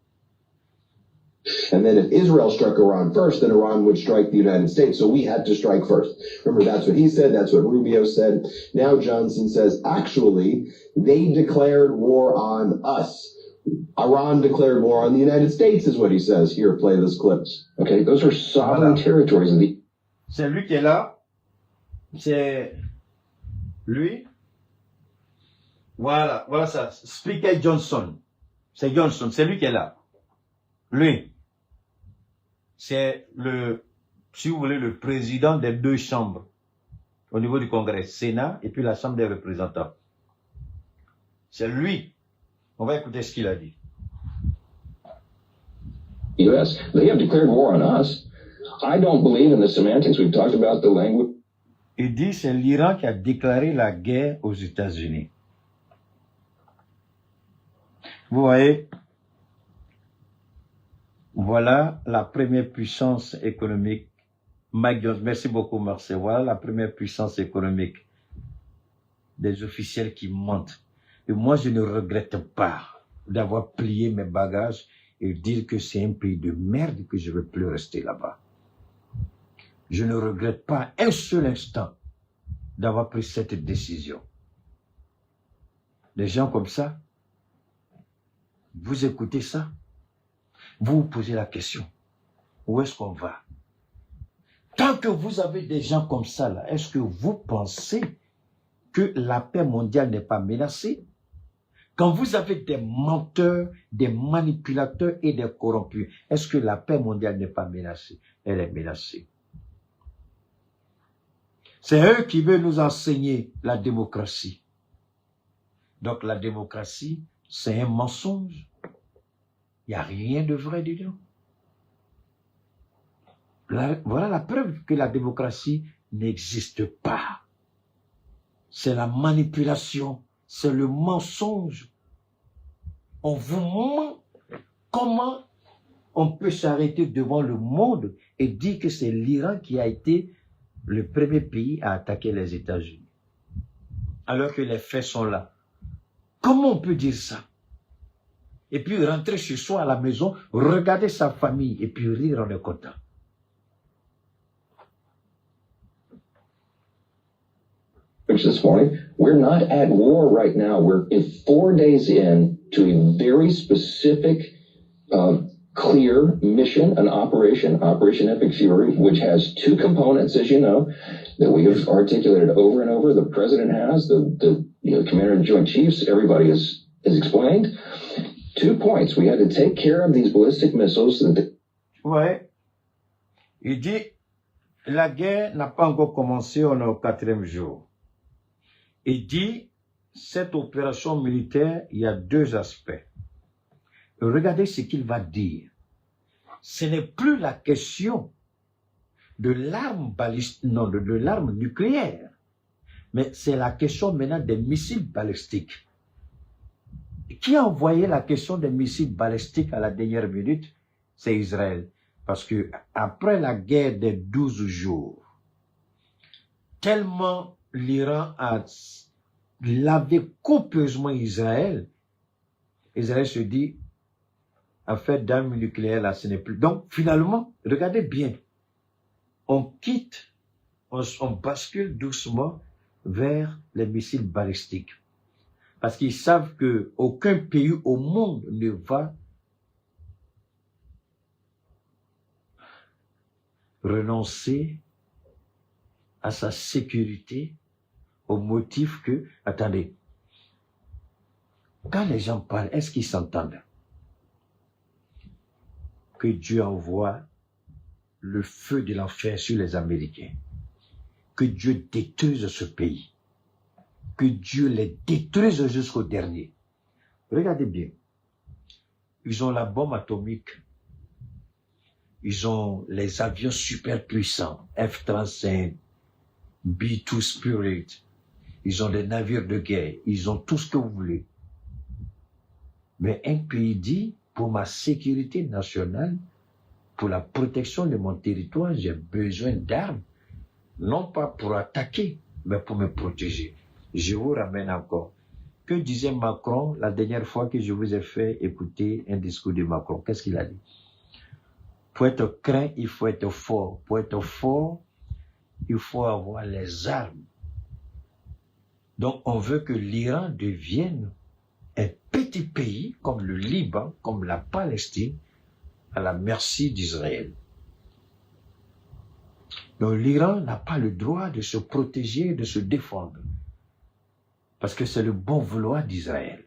And then if Israel struck Iran first, then Iran would strike the United States. So we had to strike first. Remember, that's what he said. That's what Rubio said. Now Johnson says, actually, they declared war on us. Iran declared war on the United States, is what he says. Here, play this clip. Okay, those are sovereign territories. C'est lui qui est là. C'est lui. Voilà, voilà ça. Speaker Johnson. C'est Johnson, c'est lui qui est là. Lui. C'est si vous voulez, le président des deux chambres au niveau du Congrès, Sénat et puis la Chambre des représentants. C'est lui. On va écouter ce qu'il a dit. US, they have declared war on us. I don't believe in the semantics. We've talked about the language. Il dit c'est l'Iran qui a déclaré la guerre aux États-Unis. Vous voyez, voilà la première puissance économique. Mike Jones, merci beaucoup Marcel. Voilà la première puissance économique des officiels qui montent. Et moi, je ne regrette pas d'avoir plié mes bagages et dire que c'est un pays de merde et que je ne veux plus rester là-bas. Je ne regrette pas un seul instant d'avoir pris cette décision. Des gens comme ça, vous écoutez ça, vous vous posez la question, où est-ce qu'on va? Tant que vous avez des gens comme ça, là, est-ce que vous pensez que la paix mondiale n'est pas menacée? Quand vous avez des menteurs, des manipulateurs et des corrompus, est-ce que la paix mondiale n'est pas menacée? Elle est menacée. C'est eux qui veulent nous enseigner la démocratie. Donc la démocratie, c'est un mensonge. Il n'y a rien de vrai dedans. Voilà la preuve que la démocratie n'existe pas. C'est la manipulation, c'est le mensonge. On vous ment. Comment on peut s'arrêter devant le monde et dire que c'est l'Iran qui a été le premier pays à attaquer les États-Unis, alors que les faits sont là? Comment on peut dire ça? Et puis rentrer chez soi à la maison, regarder sa famille et puis rire en est content. This morning, we're not at war right now. We're 4 days in to a very specific, clear mission, an Operation Epic Fury, which has 2 components, as you know, that we have articulated over and over. The president has, the Commander in Joint Chiefs, everybody has explained. 2 points. We had to take care of these ballistic missiles. Ouais. Il dit, la guerre n'a pas encore commencé, on est au 4e jour. Il dit, cette opération militaire, il y a 2 aspects. Regardez ce qu'il va dire. Ce n'est plus la question de l'arme balistique, non, de l'arme nucléaire, mais c'est la question maintenant des missiles balistiques. Qui a envoyé la question des missiles balistiques à la dernière minute? C'est Israël. Parce que après la guerre des 12 jours, tellement l'Iran a lavé copieusement Israël, Israël se dit, en fait, d'armes nucléaires, là, ce n'est plus. Donc, finalement, regardez bien, on quitte, on bascule doucement vers les missiles balistiques. Parce qu'ils savent que aucun pays au monde ne va renoncer à sa sécurité au motif que, attendez, quand les gens parlent, est-ce qu'ils s'entendent? Que Dieu envoie le feu de l'enfer sur les Américains. Que Dieu détruise ce pays. Que Dieu les détruise jusqu'au dernier. Regardez bien. Ils ont la bombe atomique. Ils ont les avions super puissants. F-35, B-2 Spirit. Ils ont des navires de guerre. Ils ont tout ce que vous voulez. Mais un pays dit, pour ma sécurité nationale, pour la protection de mon territoire, j'ai besoin d'armes. Non pas pour attaquer, mais pour me protéger. Je vous ramène encore. Que disait Macron la dernière fois que je vous ai fait écouter un discours de Macron? Qu'est-ce qu'il a dit? Pour être craint, il faut être fort. Pour être fort, il faut avoir les armes. Donc on veut que l'Iran devienne un petit pays comme le Liban, comme la Palestine, à la merci d'Israël. Donc l'Iran n'a pas le droit de se protéger, de se défendre. Parce que c'est le bon vouloir d'Israël.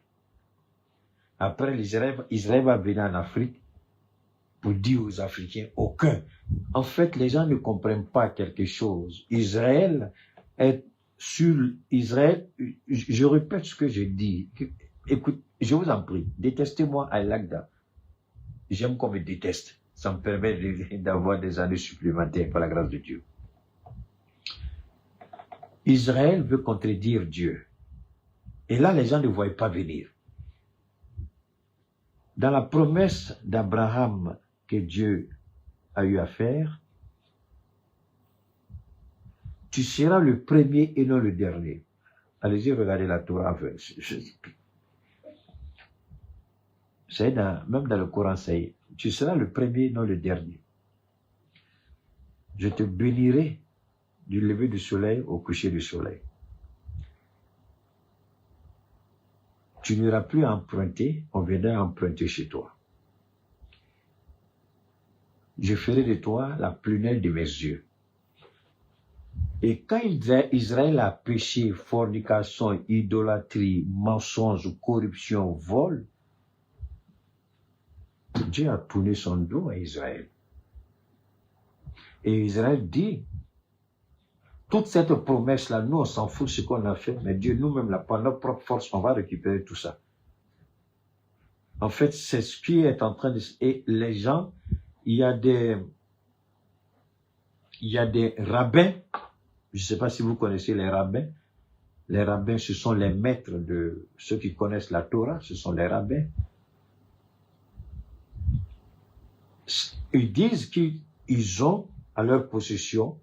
Après, Israël va venir en Afrique pour dire aux Africains, aucun. En fait, les gens ne comprennent pas quelque chose. Israël est sur Israël. Je répète ce que je dis. Écoute, je vous en prie, détestez-moi à l'Agda. J'aime qu'on me déteste. Ça me permet d'avoir des années supplémentaires par la grâce de Dieu. Israël veut contredire Dieu. Et là, les gens ne voient pas venir. Dans la promesse d'Abraham que Dieu a eu à faire, tu seras le premier et non le dernier. Allez-y, regardez la Torah. Même dans le Coran, c'est tu seras le premier, non le dernier. Je te bénirai du lever du soleil au coucher du soleil. Tu n'iras plus emprunter, on viendra emprunter chez toi. Je ferai de toi la prunelle de mes yeux. Et quand Israël a péché, fornication, idolâtrie, mensonge, corruption, vol, Dieu a tourné son dos à Israël. Et Israël dit, toute cette promesse-là, nous, on s'en fout de ce qu'on a fait, mais Dieu nous-mêmes, là, par notre propre force, on va récupérer tout ça. En fait, c'est ce qui est en train de... Et les gens, il y a des rabbins, je ne sais pas si vous connaissez les rabbins. Les rabbins, ce sont les maîtres de ceux qui connaissent la Torah, ce sont les rabbins. Ils disent qu'ils ont à leur possession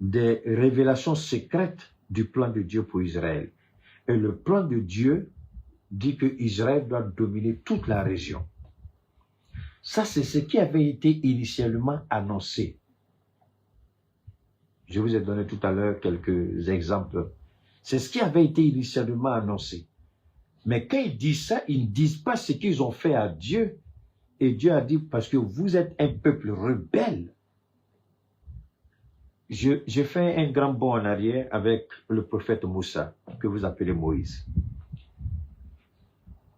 des révélations secrètes du plan de Dieu pour Israël. Et le plan de Dieu dit que Israël doit dominer toute la région. Ça, c'est ce qui avait été initialement annoncé. Je vous ai donné tout à l'heure quelques exemples. C'est ce qui avait été initialement annoncé. Mais quand ils disent ça, ils ne disent pas ce qu'ils ont fait à Dieu. Et Dieu a dit, parce que vous êtes un peuple rebelle. J'ai fait un grand bond en arrière avec le prophète Moussa, que vous appelez Moïse.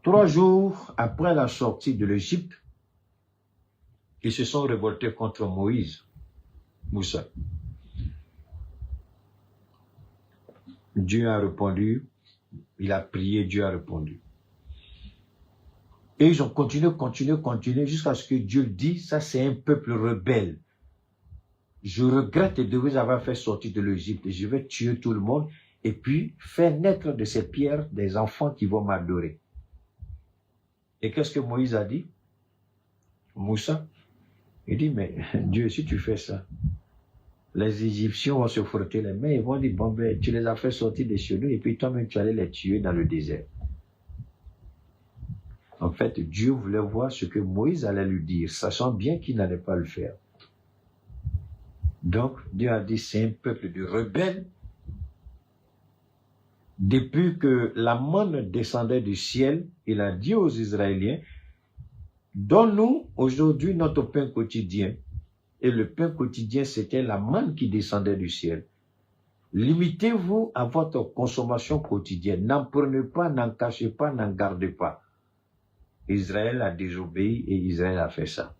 3 jours après la sortie de l'Égypte, ils se sont révoltés contre Moïse, Moussa. Dieu a répondu, il a prié, Dieu a répondu. Et ils ont continué jusqu'à ce que Dieu dise, ça c'est un peuple rebelle. Je regrette de vous avoir fait sortir de l'Égypte. Je vais tuer tout le monde et puis faire naître de ces pierres des enfants qui vont m'adorer. Et qu'est-ce que Moïse a dit? Moussa, il dit, mais Dieu, si tu fais ça, les Égyptiens vont se frotter les mains et vont dire, bon ben, tu les as fait sortir de chez nous et puis toi-même tu allais les tuer dans le désert. En fait, Dieu voulait voir ce que Moïse allait lui dire, sachant bien qu'il n'allait pas le faire. Donc, Dieu a dit, c'est un peuple de rebelles. Depuis que la manne descendait du ciel, il a dit aux Israéliens, donne-nous aujourd'hui notre pain quotidien. Et le pain quotidien, c'était la manne qui descendait du ciel. Limitez-vous à votre consommation quotidienne. N'en prenez pas, n'en cachez pas, n'en gardez pas. Israël a désobéi et Israël a fait ça.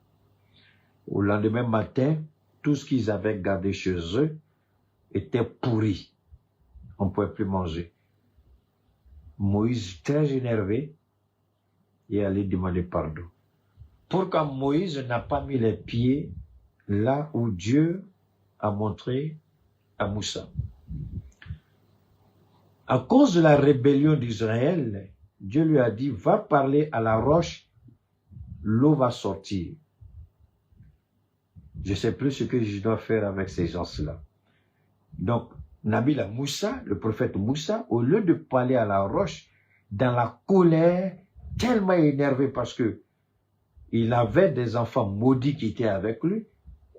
Au lendemain matin, tout ce qu'ils avaient gardé chez eux était pourri. On ne pouvait plus manger. Moïse, très énervé, est allé demander pardon. Pourquoi Moïse n'a pas mis les pieds là où Dieu a montré à Moussa? À cause de la rébellion d'Israël, Dieu lui a dit, va parler à la roche, l'eau va sortir. Je ne sais plus ce que je dois faire avec ces gens-là. Donc, Nabil Moussa, le prophète Moussa, au lieu de parler à la roche, dans la colère, tellement énervé parce que il avait des enfants maudits qui étaient avec lui,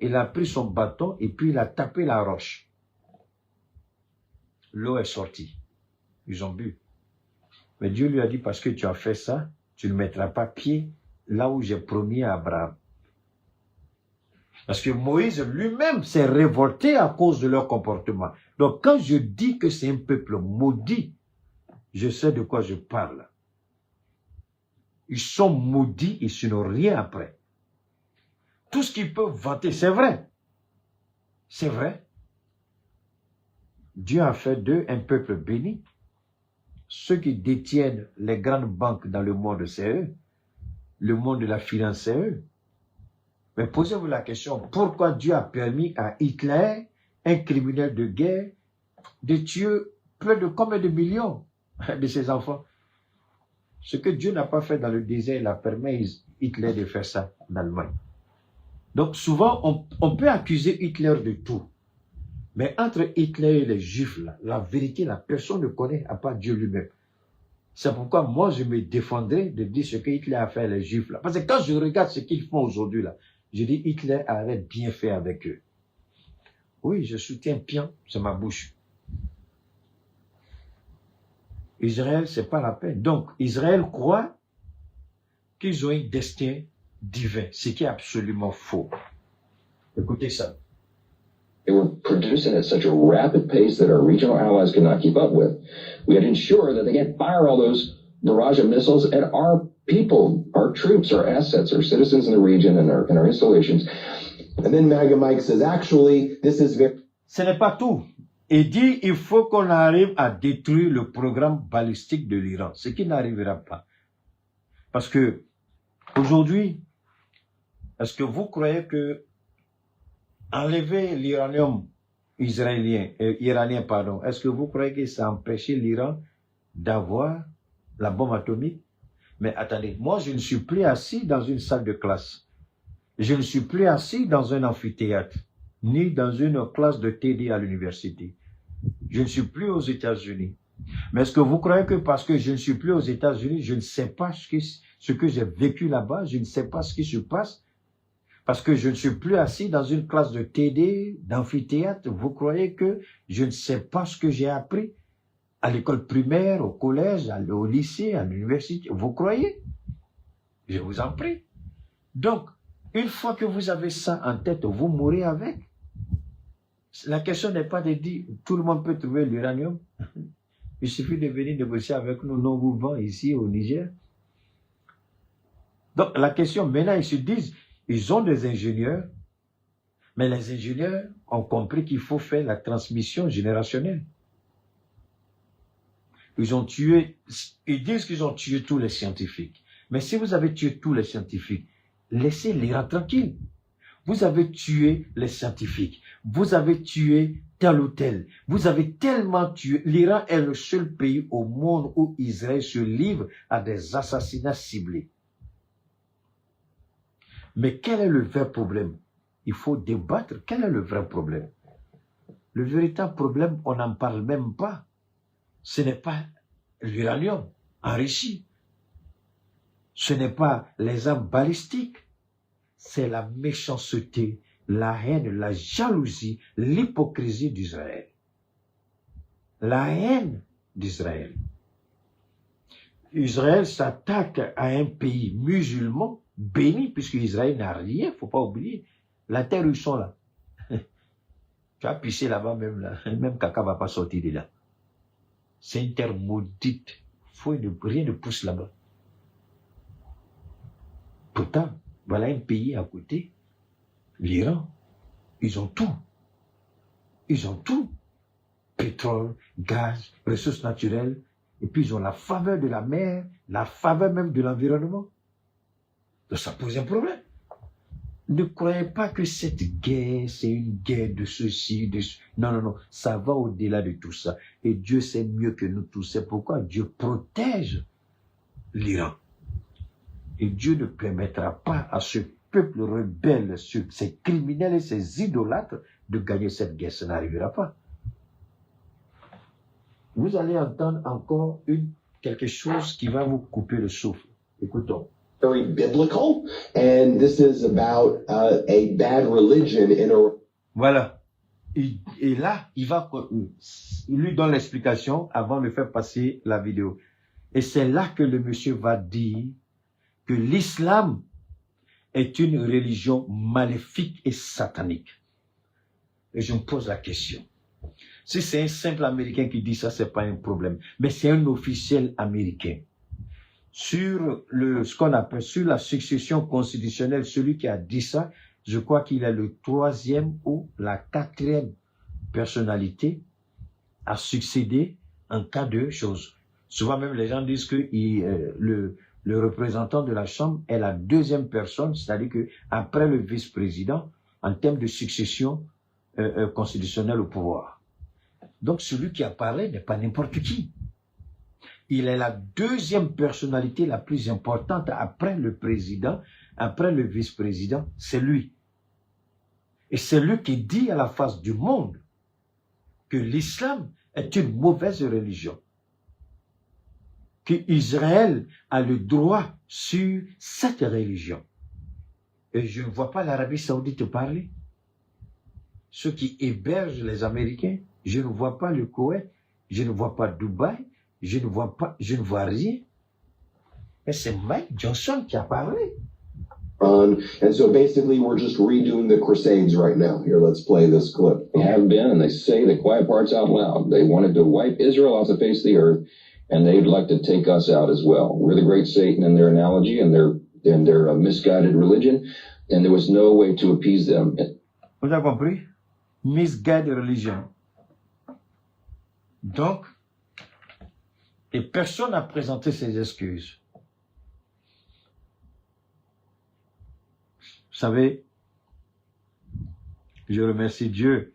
il a pris son bâton et puis il a tapé la roche. L'eau est sortie. Ils ont bu. Mais Dieu lui a dit, parce que tu as fait ça, tu ne mettras pas pied là où j'ai promis à Abraham. Parce que Moïse lui-même s'est révolté à cause de leur comportement. Donc quand je dis que c'est un peuple maudit, je sais de quoi je parle. Ils sont maudits, ils n'ont rien après. Tout ce qu'ils peuvent vanter, c'est vrai. C'est vrai. Dieu a fait d'eux un peuple béni. Ceux qui détiennent les grandes banques dans le monde, c'est eux. Le monde de la finance, c'est eux. Mais posez-vous la question, pourquoi Dieu a permis à Hitler, un criminel de guerre, de tuer près de combien de millions de ses enfants? Ce que Dieu n'a pas fait dans le désert, il a permis à Hitler de faire ça en Allemagne. Donc souvent, on peut accuser Hitler de tout. Mais entre Hitler et les Juifs, là, la vérité, la personne ne connaît à part Dieu lui-même. C'est pourquoi moi, je me défendrai de dire ce que Hitler a fait à les Juifs. Là. Parce que quand je regarde ce qu'ils font aujourd'hui, là, je dis Hitler avait bien fait avec eux. Oui, je soutiens bien, c'est ma bouche. Israël, c'est pas la peine. Donc, Israël croit qu'ils ont un destin divin, ce qui est absolument faux. Écoutez ça. They were producing at such a rapid pace that our regional allies could not keep up with. We had to ensure that they can't fire all those barrage of missiles at our people, our troops, our assets, our citizens in the region and our installations. And then MAGA Mike says, actually, this is very... Ce n'est pas tout. Il dit il faut qu'on arrive à détruire le programme balistique de l'Iran, ce qui n'arrivera pas. Parce que aujourd'hui, est-ce que vous croyez que enlever l'uranium iranien, est-ce que vous croyez que ça a empêché l'Iran d'avoir la bombe atomique? Mais attendez, moi je ne suis plus assis dans une salle de classe. Je ne suis plus assis dans un amphithéâtre, ni dans une classe de TD à l'université. Je ne suis plus aux États-Unis. Mais est-ce que vous croyez que parce que je ne suis plus aux États-Unis, je ne sais pas ce que j'ai vécu là-bas, je ne sais pas ce qui se passe? Parce que je ne suis plus assis dans une classe de TD, d'amphithéâtre, vous croyez que je ne sais pas ce que j'ai appris à l'école primaire, au collège, au lycée, à l'université? Vous croyez? Je vous en prie. Donc, une fois que vous avez ça en tête, vous mourrez avec. La question n'est pas de dire tout le monde peut trouver l'uranium. Il suffit de venir négocier avec nous non-mouvants ici au Niger. Donc la question, maintenant ils se disent, ils ont des ingénieurs, mais les ingénieurs ont compris qu'il faut faire la transmission générationnelle. Ils disent qu'ils ont tué tous les scientifiques. Mais si vous avez tué tous les scientifiques, laissez l'Iran tranquille. Vous avez tué les scientifiques. Vous avez tué tel ou tel. Vous avez tellement tué. L'Iran est le seul pays au monde où Israël se livre à des assassinats ciblés. Mais quel est le vrai problème? Il faut débattre. Quel est le vrai problème? Le véritable problème, on n'en parle même pas. Ce n'est pas l'uranium enrichi. Ce n'est pas les armes balistiques. C'est la méchanceté, la haine, la jalousie, l'hypocrisie d'Israël. La haine d'Israël. Israël s'attaque à un pays musulman béni, puisque Israël n'a rien, il ne faut pas oublier. La terre où ils sont là. Tu as pissé là-bas même là. Même caca ne va pas sortir de là. C'est une terre maudite. Rien ne pousse là-bas. Pourtant, voilà un pays à côté, l'Iran. Ils ont tout. Ils ont tout. Pétrole, gaz, ressources naturelles. Et puis ils ont la faveur de la mer, la faveur même de l'environnement. Donc ça pose un problème. Ne croyez pas que cette guerre, c'est une guerre de ceci, de ceci. Non, non, non. Ça va au-delà de tout ça. Et Dieu sait mieux que nous tous. C'est pourquoi Dieu protège l'Iran. Et Dieu ne permettra pas à ce peuple rebelle, ces criminels et ces idolâtres de gagner cette guerre. Ça n'arrivera pas. Vous allez entendre encore quelque chose qui va vous couper le souffle. Écoutons. Very biblical, and this is about a bad religion in a... Voilà. Et là, il lui donne l'explication avant de faire passer la vidéo. Et c'est là que le monsieur va dire que l'islam est une religion maléfique et satanique. Et je me pose la question. Si c'est un simple Américain qui dit ça, c'est pas un problème. Mais c'est un officiel américain. Sur ce qu'on appelle, sur la succession constitutionnelle, celui qui a dit ça, je crois qu'il est le 3e ou la 4e personnalité à succéder en cas de choses. Souvent même les gens disent que le représentant de la Chambre est la 2e personne, c'est-à-dire que après le vice-président, en termes de succession constitutionnelle au pouvoir. Donc celui qui a parlé n'est pas n'importe qui. Il est la 2e personnalité la plus importante après le président, après le vice-président, c'est lui. Et c'est lui qui dit à la face du monde que l'islam est une mauvaise religion. Qu'Israël a le droit sur cette religion. Et je ne vois pas l'Arabie Saoudite parler. Ceux qui hébergent les Américains, je ne vois pas le Koweït, je ne vois pas Dubaï, je ne vois rien. Mais c'est Mike Johnson qui a parlé. And so basically we're just redoing the Crusades right now. Here, let's play this clip. They have been, and they say the quiet parts out loud. They wanted to wipe Israel off the face of the earth, and they'd like to take us out as well. We're the great Satan in their analogy and their misguided religion. and there was no way to appease them. Vous avez compris? Misguided religion. Donc, et personne n'a présenté ses excuses. Vous savez, je remercie Dieu.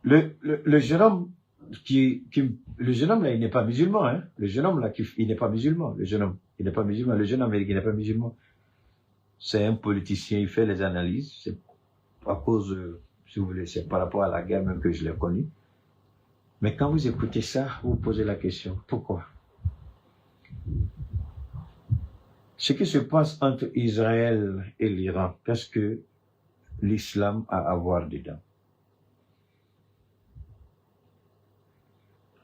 Le jeune homme le jeune homme là, il n'est pas musulman, hein. Le jeune homme là, il n'est pas musulman. Le jeune homme, il n'est pas musulman. Le jeune américain n'est pas musulman. C'est un politicien, il fait les analyses. C'est à cause, si vous voulez, c'est par rapport à la guerre même que je l'ai connu. Mais quand vous écoutez ça, vous vous posez la question, pourquoi? Ce qui se passe entre Israël et l'Iran, qu'est-ce que l'islam a à voir dedans?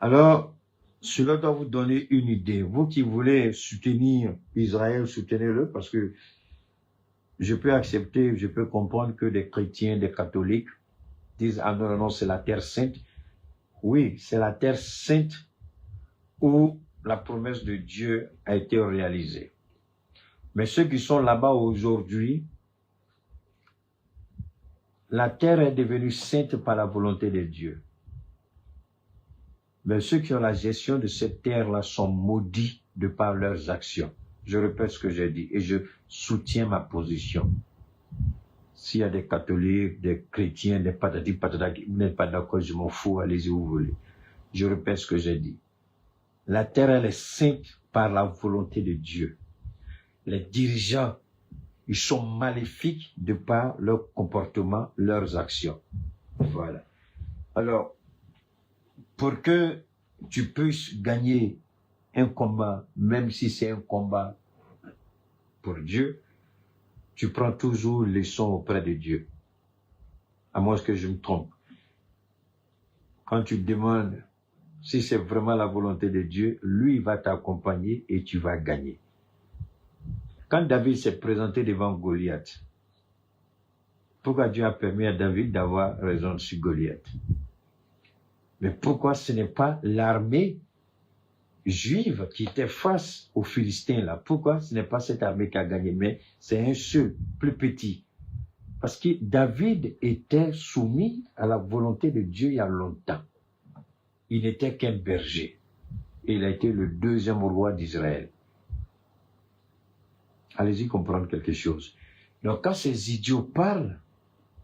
Alors, cela doit vous donner une idée. Vous qui voulez soutenir Israël, soutenez-le, parce que je peux accepter, je peux comprendre que des chrétiens, des catholiques disent « Ah non, non, non, c'est la terre sainte ». Oui, c'est la terre sainte où la promesse de Dieu a été réalisée. Mais ceux qui sont là-bas aujourd'hui, la terre est devenue sainte par la volonté de Dieu. Mais ceux qui ont la gestion de cette terre-là sont maudits de par leurs actions. Je répète ce que j'ai dit et je soutiens ma position. S'il y a des catholiques, des chrétiens, des patati patata, vous n'êtes pas d'accord, je m'en fous, allez-y où vous voulez. Je répète ce que j'ai dit. La terre, elle est sainte par la volonté de Dieu. Les dirigeants, ils sont maléfiques de par leur comportement, leurs actions. Voilà. Alors, pour que tu puisses gagner un combat, même si c'est un combat pour Dieu, tu prends toujours leçon auprès de Dieu. À moins que je me trompe. Quand tu te demandes si c'est vraiment la volonté de Dieu, lui va t'accompagner et tu vas gagner. Quand David s'est présenté devant Goliath, pourquoi Dieu a permis à David d'avoir raison sur Goliath? Mais pourquoi ce n'est pas l'armée juive qui était face aux Philistins là? Pourquoi ce n'est pas cette armée qui a gagné? Mais c'est un seul, plus petit. Parce que David était soumis à la volonté de Dieu il y a longtemps. Il n'était qu'un berger. Et il a été le deuxième roi d'Israël. Allez-y comprendre quelque chose. Donc quand ces idiots parlent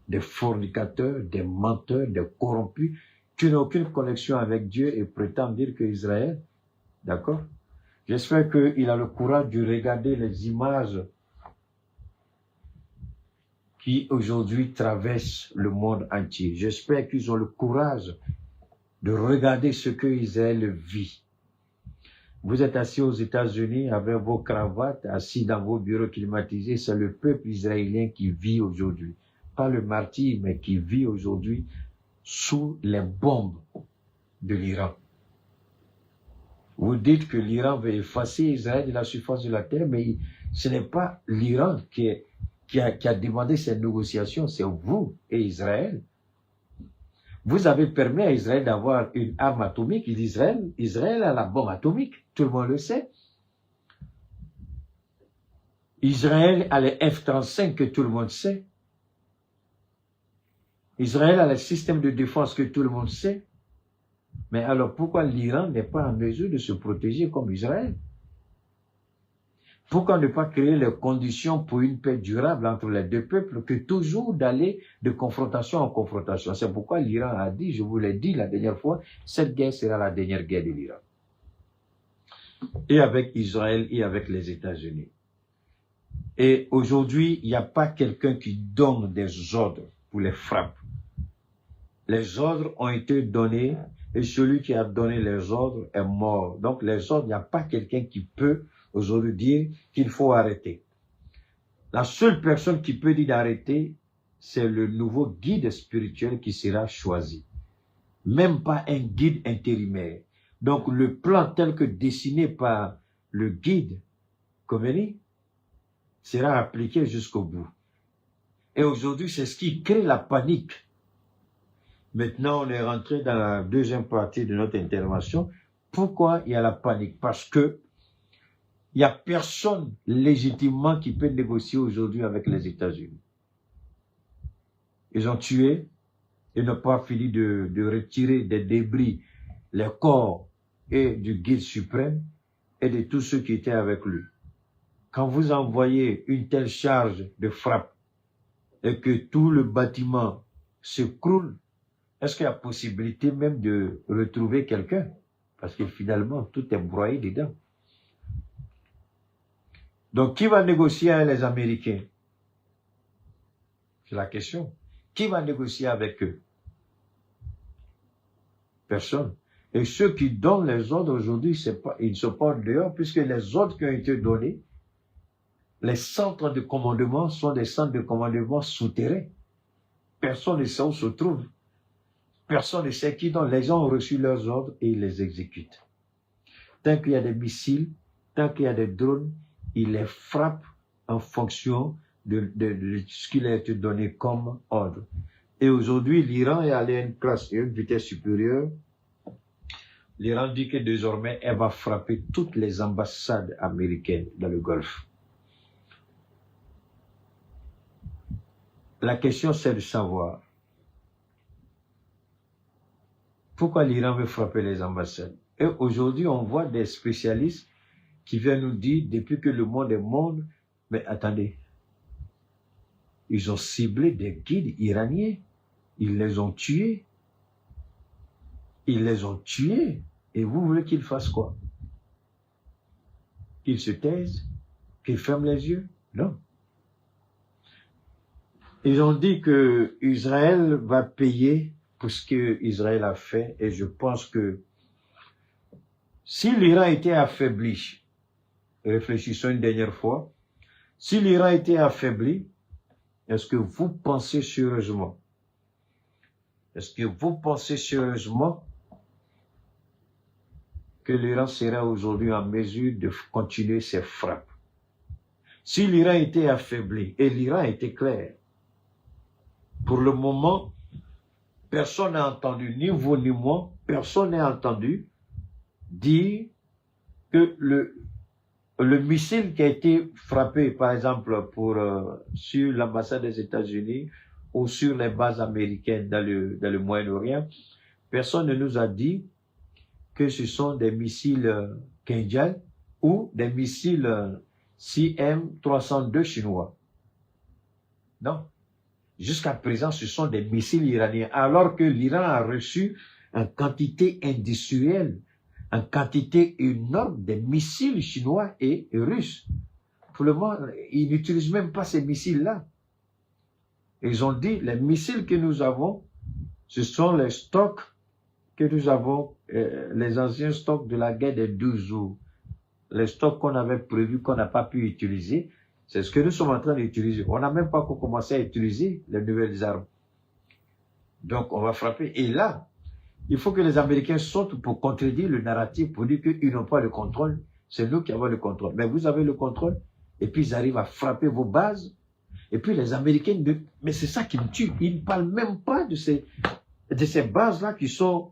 des fornicateurs, des menteurs, des corrompus, tu n'as aucune connexion avec Dieu et prétends dire que Israël, d'accord? J'espère qu'il a le courage de regarder les images qui aujourd'hui traversent le monde entier. J'espère qu'ils ont le courage de regarder ce que Israël vit. Vous êtes assis aux États-Unis avec vos cravates, assis dans vos bureaux climatisés, c'est le peuple israélien qui vit aujourd'hui. Pas le martyr, mais qui vit aujourd'hui sous les bombes de l'Iran. Vous dites que l'Iran veut effacer Israël de la surface de la terre, mais ce n'est pas l'Iran qui a demandé ces négociations, c'est vous et Israël. Vous avez permis à Israël d'avoir une arme atomique. Israël a la bombe atomique, tout le monde le sait. Israël a les F-35 que tout le monde sait. Israël a le système de défense que tout le monde sait. Mais alors pourquoi l'Iran n'est pas en mesure de se protéger comme Israël? Pourquoi ne pas créer les conditions pour une paix durable entre les deux peuples que toujours d'aller de confrontation en confrontation? C'est pourquoi l'Iran a dit, je vous l'ai dit la dernière fois, cette guerre sera la dernière guerre de l'Iran. Et avec Israël et avec les États-Unis. Et aujourd'hui, il n'y a pas quelqu'un qui donne des ordres pour les frappes. Les ordres ont été donnés et celui qui a donné les ordres est mort. Donc les ordres, il n'y a pas quelqu'un qui peut aujourd'hui dire qu'il faut arrêter. La seule personne qui peut dire d'arrêter, c'est le nouveau guide spirituel qui sera choisi. Même pas un guide intérimaire. Donc le plan tel que dessiné par le guide Khomeini sera appliqué jusqu'au bout. Et aujourd'hui, c'est ce qui crée la panique. Maintenant, on est rentré dans la deuxième partie de notre intervention. Pourquoi il y a la panique? Parce que Il n'y a personne légitimement qui peut négocier aujourd'hui avec les États-Unis. Ils ont tué, ils n'ont pas fini de retirer des débris, les corps et du guide suprême et de tous ceux qui étaient avec lui. Quand vous envoyez une telle charge de frappe et que tout le bâtiment s'écroule, est-ce qu'il y a possibilité même de retrouver quelqu'un? Parce que finalement, tout est broyé dedans. Donc, qui va négocier avec les Américains? C'est la question. Qui va négocier avec eux? Personne. Et ceux qui donnent les ordres aujourd'hui, ils ne sont pas dehors, puisque les ordres qui ont été donnés, les centres de commandement sont des centres de commandement souterrains. Personne ne sait où se trouve. Personne ne sait qui donne. Les gens ont reçu leurs ordres et ils les exécutent. Tant qu'il y a des missiles, tant qu'il y a des drones, ils les frappent en fonction de ce qu'il a été donné comme ordre. Et aujourd'hui, l'Iran est allé à une vitesse supérieure. L'Iran dit que désormais, elle va frapper toutes les ambassades américaines dans le Golfe. La question, c'est de savoir pourquoi l'Iran veut frapper les ambassades. Et aujourd'hui, on voit des spécialistes qui viennent nous dire, depuis que le monde est monde, mais attendez, ils ont ciblé des guides iraniens, ils les ont tués. Ils les ont tués. Et vous voulez qu'ils fassent quoi? Qu'ils se taisent? Qu'ils ferment les yeux? Non. Ils ont dit que Israël va payer pour ce qu'Israël a fait. Et je pense que si l'Iran était affaibli, réfléchissons une dernière fois, si l'Iran était affaibli, est-ce que vous pensez sérieusement? Est-ce que vous pensez sérieusement que l'Iran serait aujourd'hui en mesure de continuer ses frappes? Si l'Iran était affaibli, et l'Iran était clair, pour le moment, personne n'a entendu, ni vous ni moi, personne n'a entendu dire que le missile qui a été frappé, par exemple, sur l'ambassade des États-Unis ou sur les bases américaines dans le Moyen-Orient, personne ne nous a dit que ce sont des missiles Kinjal ou des missiles CM-302 chinois. Non. Jusqu'à présent, ce sont des missiles iraniens, alors que l'Iran a reçu en quantité industrielle, en quantité énorme de missiles chinois et russes. Pour le moment, ils n'utilisent même pas ces missiles-là. Ils ont dit, les missiles que nous avons, ce sont les stocks que nous avons, les anciens stocks de la guerre des 12 jours. Les stocks qu'on avait prévus, qu'on n'a pas pu utiliser, c'est ce que nous sommes en train d'utiliser. On n'a même pas encore commencé à utiliser les nouvelles armes. Donc, on va frapper. Et là, il faut que les Américains sortent pour contredire le narratif, pour dire qu'ils n'ont pas le contrôle. C'est nous qui avons le contrôle. Mais vous avez le contrôle. Et puis, ils arrivent à frapper vos bases. Et puis, les Américains... Mais c'est ça qui me tue. Ils ne parlent même pas de ces bases-là qui sont...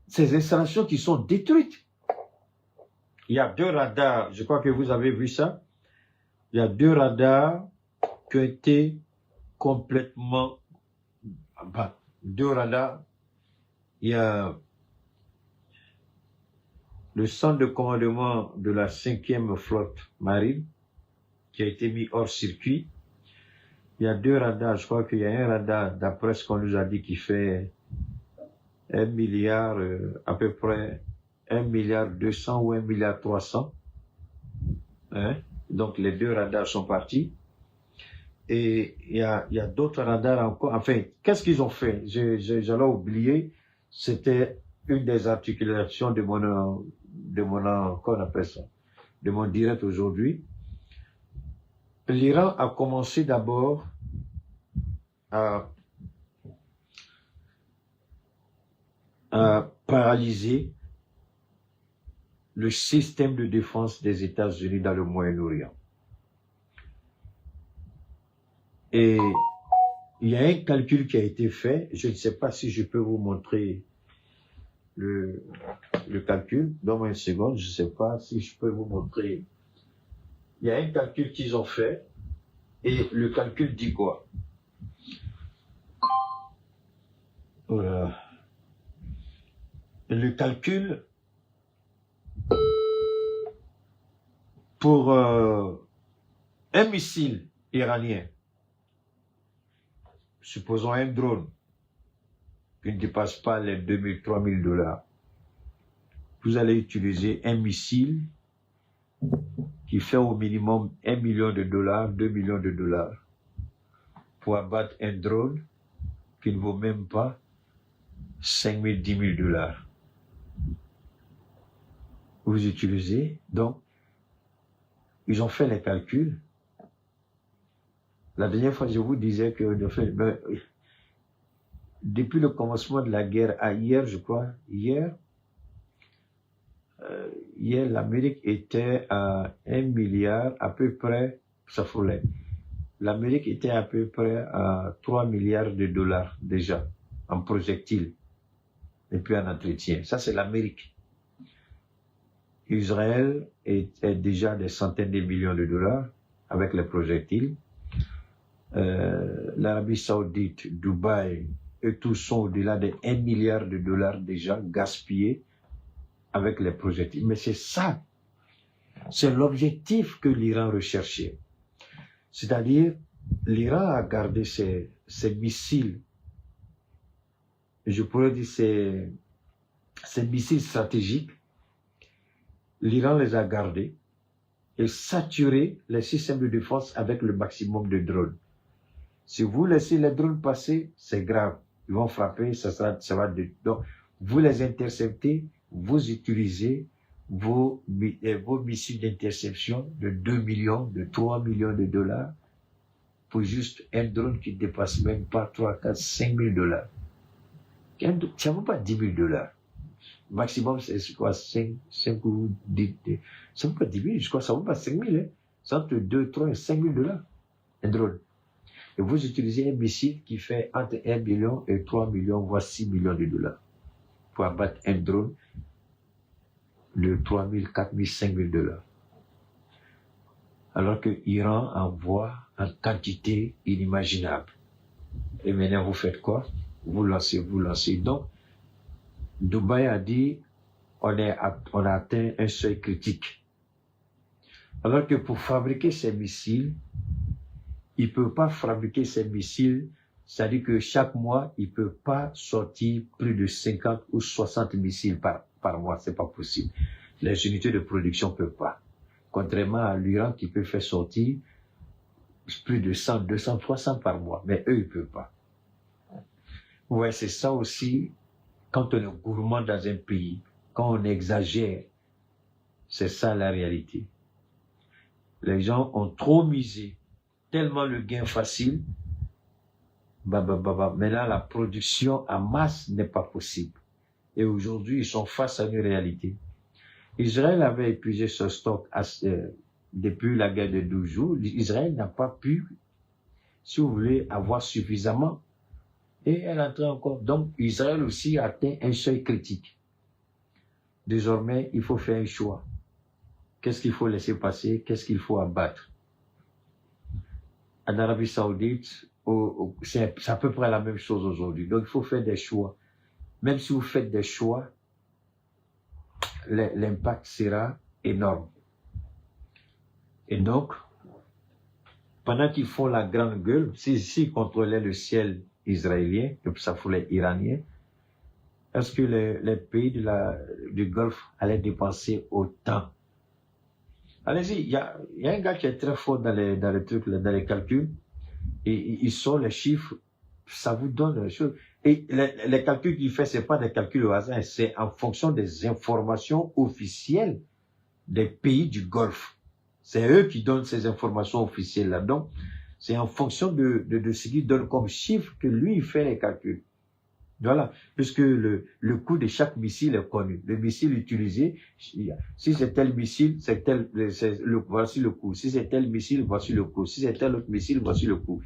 Ces installations qui sont détruites. Il y a 2 radars. Je crois que vous avez vu ça. Il y a 2 radars qui ont été complètement... 2 radars. Il y a le centre de commandement de la 5e flotte marine qui a été mis hors circuit. Il y a 2 radars. Je crois qu'il y a un radar, d'après ce qu'on nous a dit, qui fait 1 milliard, à peu près 1 milliard 200 ou 1 milliard 300. Hein? Donc les 2 radars sont partis. Et il y a d'autres radars encore. Enfin, qu'est-ce qu'ils ont fait? J'allais oublier. C'était une des articulations de mon qu'on appelle ça, de mon direct aujourd'hui. L'Iran a commencé d'abord à paralyser le système de défense des États-Unis dans le Moyen-Orient. Et il y a un calcul qui a été fait, je ne sais pas si je peux vous montrer le calcul, donne-moi une seconde, je ne sais pas si je peux vous montrer Il y a un calcul qu'ils ont fait, et le calcul dit quoi? Voilà. Le calcul pour un missile iranien, supposons un drone qui ne dépasse pas les 2000, 3000 $, vous allez utiliser un missile qui fait au minimum $1 million, $2 millions pour abattre un drone qui ne vaut même pas 5 000, 10 000 $. Vous utilisez, donc, ils ont fait les calculs. La dernière fois, je vous disais que, depuis le commencement de la guerre à hier, je crois, hier, l'Amérique était à 1 milliard, à peu près, ça foulait. L'Amérique était à peu près à 3 milliards de $, déjà, en projectiles, et puis en entretien. Ça, c'est l'Amérique. Israël est déjà des centaines de millions de $, avec les projectiles. L'Arabie Saoudite, Dubaï, et tous sont au-delà de 1 milliard de $, déjà gaspillés avec les projectiles. Mais c'est ça, c'est l'objectif que l'Iran recherchait. C'est-à-dire, l'Iran a gardé ses missiles, je pourrais dire ses missiles stratégiques, l'Iran les a gardés et saturé les systèmes de défense avec le maximum de drones. Si vous laissez les drones passer, c'est grave. Ils vont frapper, donc, vous les interceptez, vous utilisez vos missiles d'interception de 2 millions, de 3 millions de $, pour juste un drone qui ne dépasse même pas 3, 4, 5 000 $. Ça ne vaut pas 10 000 $. Maximum, c'est quoi, 5 ou 10, ça ne vaut pas 10 000, je crois, ça ne vaut pas 5 000, hein. C'est entre 2, 3 et 5 000 $, un drone. Et vous utilisez un missile qui fait entre 1 million et 3 millions, voire 6 millions de $, pour abattre un drone de 3 000, 4 000, 5 000 $. Alors que l'Iran envoie en quantité inimaginable. Et maintenant, vous faites quoi? Vous lancez. Donc, Dubaï a dit, on a atteint un seuil critique. Alors que pour fabriquer ces missiles, il ne peut pas fabriquer ces missiles, c'est-à-dire que chaque mois, il ne peut pas sortir plus de 50 ou 60 missiles par mois, c'est pas possible. Les unités de production ne peuvent pas. Contrairement à l'Iran qui peut faire sortir plus de 100, 200, 300 par mois, mais eux, ils ne peuvent pas. Ouais, c'est ça aussi, quand on est gourmand dans un pays, quand on exagère, c'est ça la réalité. Les gens ont trop misé, tellement le gain facile, maintenant la production en masse n'est pas possible. Et aujourd'hui, ils sont face à une réalité. Israël avait épuisé ce stock depuis la guerre de 12 jours. Israël n'a pas pu, si vous voulez, avoir suffisamment. Et elle est en train encore. Donc, Israël aussi a atteint un seuil critique. Désormais, il faut faire un choix. Qu'est-ce qu'il faut laisser passer? Qu'est-ce qu'il faut abattre? En Arabie Saoudite, c'est à peu près la même chose aujourd'hui. Donc, il faut faire des choix. Même si vous faites des choix, l'impact sera énorme. Et donc, pendant qu'ils font la grande gueule, s'ils contrôlaient le ciel israélien, ça fout iranien, est-ce que les pays du Golfe allaient dépenser autant? Allez-y, il y a un gars qui est très fort dans les trucs, dans les calculs, et il sort les chiffres, ça vous donne les choses. Et les calculs qu'il fait, c'est pas des calculs au hasard, c'est en fonction des informations officielles des pays du Golfe. C'est eux qui donnent ces informations officielles là. Donc, c'est en fonction de ce qu'ils donnent comme chiffre que lui, il fait les calculs. Voilà. Puisque le coût de chaque missile est connu. Le missile utilisé, si c'est tel missile, voici le coût. Si c'est tel missile, voici le coût. Si c'est tel autre missile, voici le coût.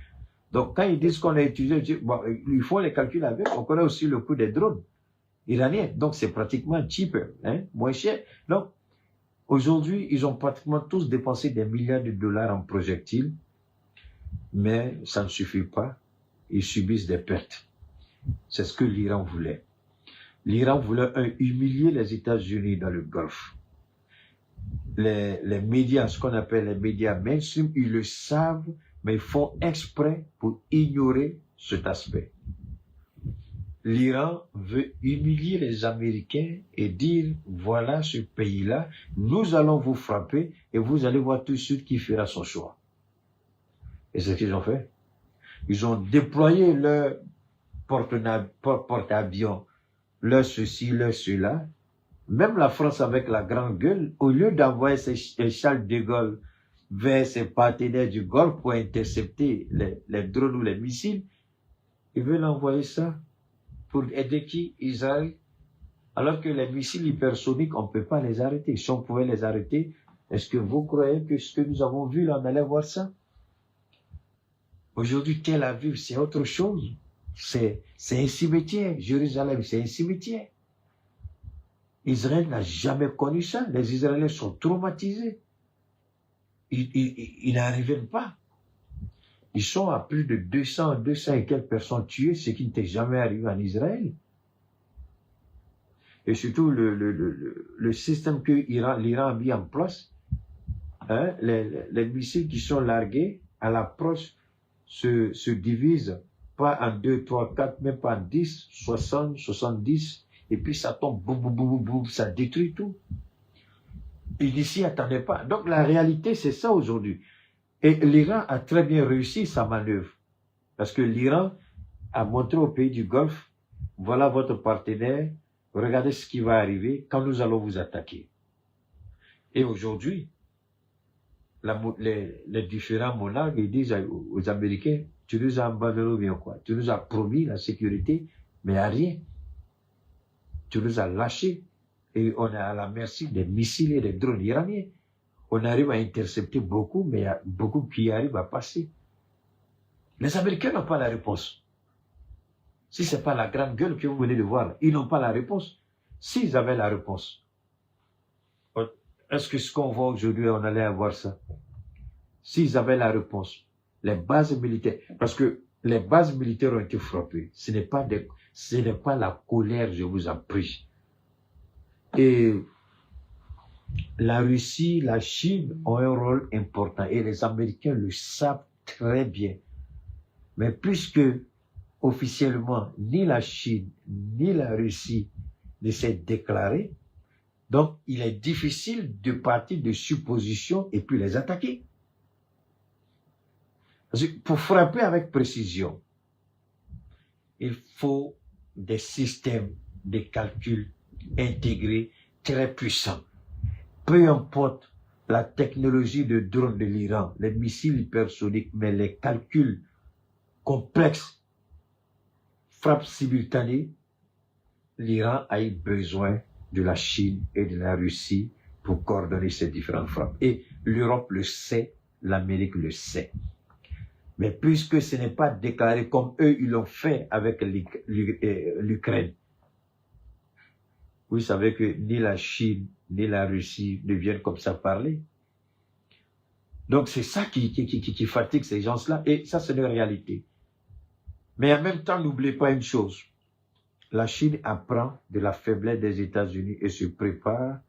Donc, quand ils disent qu'on a utilisé, bon, ils font les calculs avec, on connaît aussi le coût des drones iraniens. Donc, c'est pratiquement cheaper, hein, moins cher. Donc, Aujourd'hui, ils ont pratiquement tous dépensé des milliards de dollars en projectiles, mais ça ne suffit pas. Ils subissent des pertes. C'est ce que l'Iran voulait. L'Iran voulait humilier les États-Unis dans le Golfe. Les médias, ce qu'on appelle les médias mainstream, ils le savent, mais ils font exprès pour ignorer cet aspect. L'Iran veut humilier les Américains et dire, voilà ce pays-là, nous allons vous frapper et vous allez voir tout de suite qui fera son choix. Et c'est ce qu'ils ont fait. Ils ont déployé leur porte-avions, leur ceci, leur cela. Même la France avec la grande gueule, au lieu d'envoyer Charles de Gaulle vers ses partenaires du Golfe pour intercepter les drones ou les missiles, ils veulent envoyer ça pour aider qui? Israël. Alors que les missiles hypersoniques, on ne peut pas les arrêter. Si on pouvait les arrêter, est-ce que vous croyez que ce que nous avons vu là, on allait voir ça? Aujourd'hui, Tel Aviv, c'est autre chose. C'est un cimetière. Jérusalem, c'est un cimetière. Israël n'a jamais connu ça. Les Israéliens sont traumatisés. Ils n'arrivent pas. Ils sont à plus de 200 et quelques personnes tuées, ce qui n'était jamais arrivé en Israël. Et surtout, le système que l'Iran a mis en place, hein, les missiles qui sont largués à l'approche se divisent pas en 2, 3, 4, même pas en 10, 60, 70, et puis ça tombe, boum, boum, boum, boum, ça détruit tout. Ils ne s'y attendaient pas. Donc la réalité, c'est ça aujourd'hui. Et l'Iran a très bien réussi sa manœuvre. Parce que l'Iran a montré au pays du Golfe, voilà votre partenaire, regardez ce qui va arriver quand nous allons vous attaquer. Et aujourd'hui, les différents monarques, ils disent aux Américains, tu nous as abandonné bien quoi? Tu nous as promis la sécurité, mais à rien. Tu nous as lâchés. Et on est à la merci des missiles et des drones iraniens. On arrive à intercepter beaucoup, mais il y a beaucoup qui arrivent à passer. Les Américains n'ont pas la réponse. Si ce n'est pas la grande gueule que vous venez de voir, ils n'ont pas la réponse. S'ils avaient la réponse, est-ce que ce qu'on voit aujourd'hui, on allait avoir ça? S'ils avaient la réponse, les bases militaires, parce que les bases militaires ont été frappées. Ce n'est pas la colère, je vous en prie. Et la Russie, la Chine ont un rôle important et les Américains le savent très bien. Mais puisque officiellement ni la Chine ni la Russie ne s'est déclaré, donc il est difficile de partir de suppositions et puis les attaquer. Parce que pour frapper avec précision, il faut des systèmes de calcul intégrés très puissants. Peu importe la technologie de drone de l'Iran, les missiles hypersoniques, mais les calculs complexes, frappes simultanées, l'Iran a eu besoin de la Chine et de la Russie pour coordonner ces différentes frappes. Et l'Europe le sait, l'Amérique le sait. Mais puisque ce n'est pas déclaré comme eux, ils l'ont fait avec l'Ukraine. Vous savez que ni la Chine, ni la Russie ne viennent comme ça parler. Donc c'est ça qui fatigue ces gens-là, et ça c'est une réalité. Mais en même temps, n'oubliez pas une chose. La Chine apprend de la faiblesse des États-Unis et se prépare.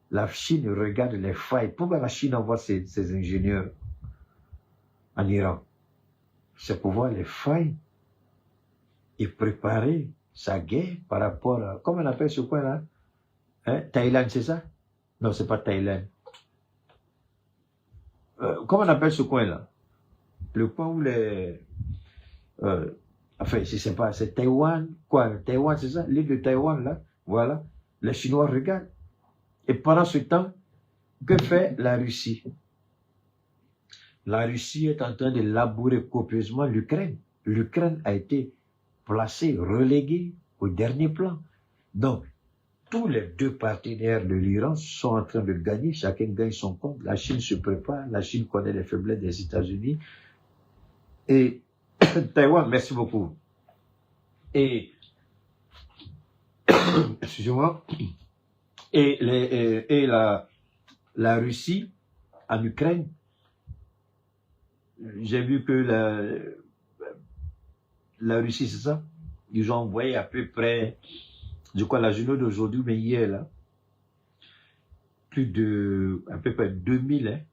La Chine regarde les failles. Pourquoi la Chine envoie ses ingénieurs en Iran? C'est pour voir les failles et préparer sa guerre par rapport à... Comment on appelle ce coin-là? Hein? Thaïlande, c'est ça? Non, c'est pas Thaïlande. Comment on appelle ce coin-là? Le coin où les... enfin, si c'est pas... C'est Taïwan. Quoi? Taïwan, c'est ça? L'île de Taïwan, là. Voilà. Les Chinois regardent. Et pendant ce temps, que fait la Russie? La Russie est en train de labourer copieusement l'Ukraine. L'Ukraine a été placée, reléguée au dernier plan. Donc, tous les deux partenaires de l'Iran sont en train de gagner, chacun gagne son compte. La Chine se prépare, la Chine connaît les faiblesses des États-Unis. Et Taïwan, merci beaucoup. Et, excusez-moi, Et la Russie en Ukraine, j'ai vu que la Russie, c'est ça, ils ont envoyé à peu près, je crois la journée d'aujourd'hui, mais hier là, plus de à peu près 2000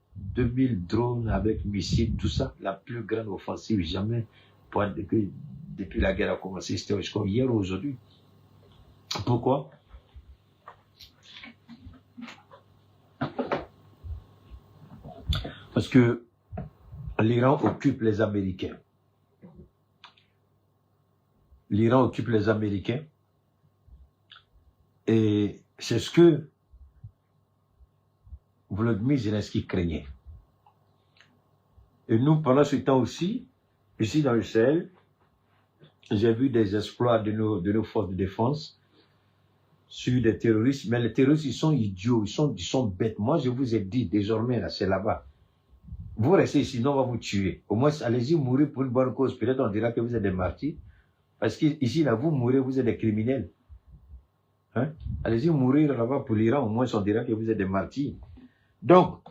drones avec missiles, tout ça, la plus grande offensive jamais depuis la guerre a commencé, c'était jusqu'à hier ou aujourd'hui. Pourquoi? Parce que l'Iran occupe les Américains. L'Iran occupe les Américains et c'est ce que Volodymyr Zelensky craignait. Et nous, pendant ce temps aussi, ici dans le Sahel, j'ai vu des exploits de nos forces de défense sur des terroristes. Mais les terroristes, ils sont idiots, ils sont bêtes. Moi, je vous ai dit, désormais, là, c'est là-bas. Vous restez ici, sinon on va vous tuer. Au moins, allez-y mourir pour une bonne cause. Peut-être on dira que vous êtes des martyrs. Parce qu'ici, là, vous mourrez, vous êtes des criminels. Hein? Allez-y mourir là-bas pour l'Iran, au moins on dira que vous êtes des martyrs. Donc,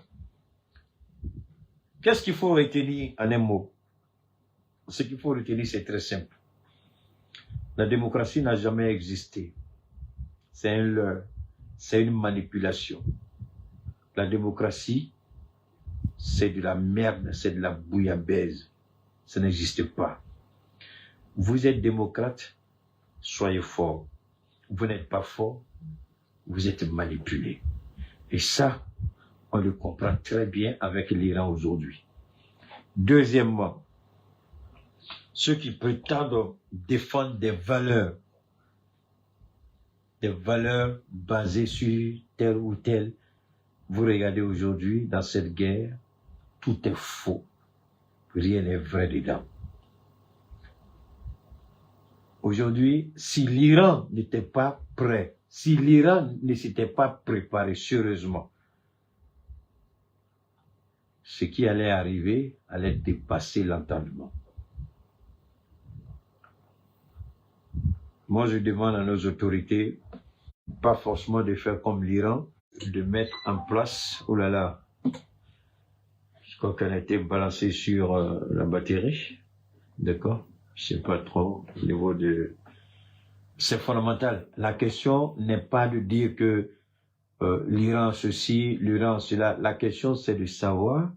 qu'est-ce qu'il faut retenir en un mot? Ce qu'il faut retenir, c'est très simple. La démocratie n'a jamais existé. C'est un leurre, c'est une manipulation. La démocratie, c'est de la merde, c'est de la bouillabaisse. Ça n'existe pas. Vous êtes démocrate, soyez fort. Vous n'êtes pas fort, vous êtes manipulé. Et ça, on le comprend très bien avec l'Iran aujourd'hui. Deuxièmement, ceux qui prétendent défendre des valeurs basées sur tel ou tel, vous regardez aujourd'hui dans cette guerre, tout est faux. Rien n'est vrai dedans. Aujourd'hui, si l'Iran n'était pas prêt, si l'Iran ne s'était pas préparé sérieusement, ce qui allait arriver allait dépasser l'entendement. Moi, je demande à nos autorités, pas forcément de faire comme l'Iran, de mettre en place, oh là là, je crois qu'elle a été balancée sur la batterie, d'accord? Je sais pas trop au niveau de... C'est fondamental. La question n'est pas de dire que l'Iran ceci, l'Iran cela. La question c'est de savoir,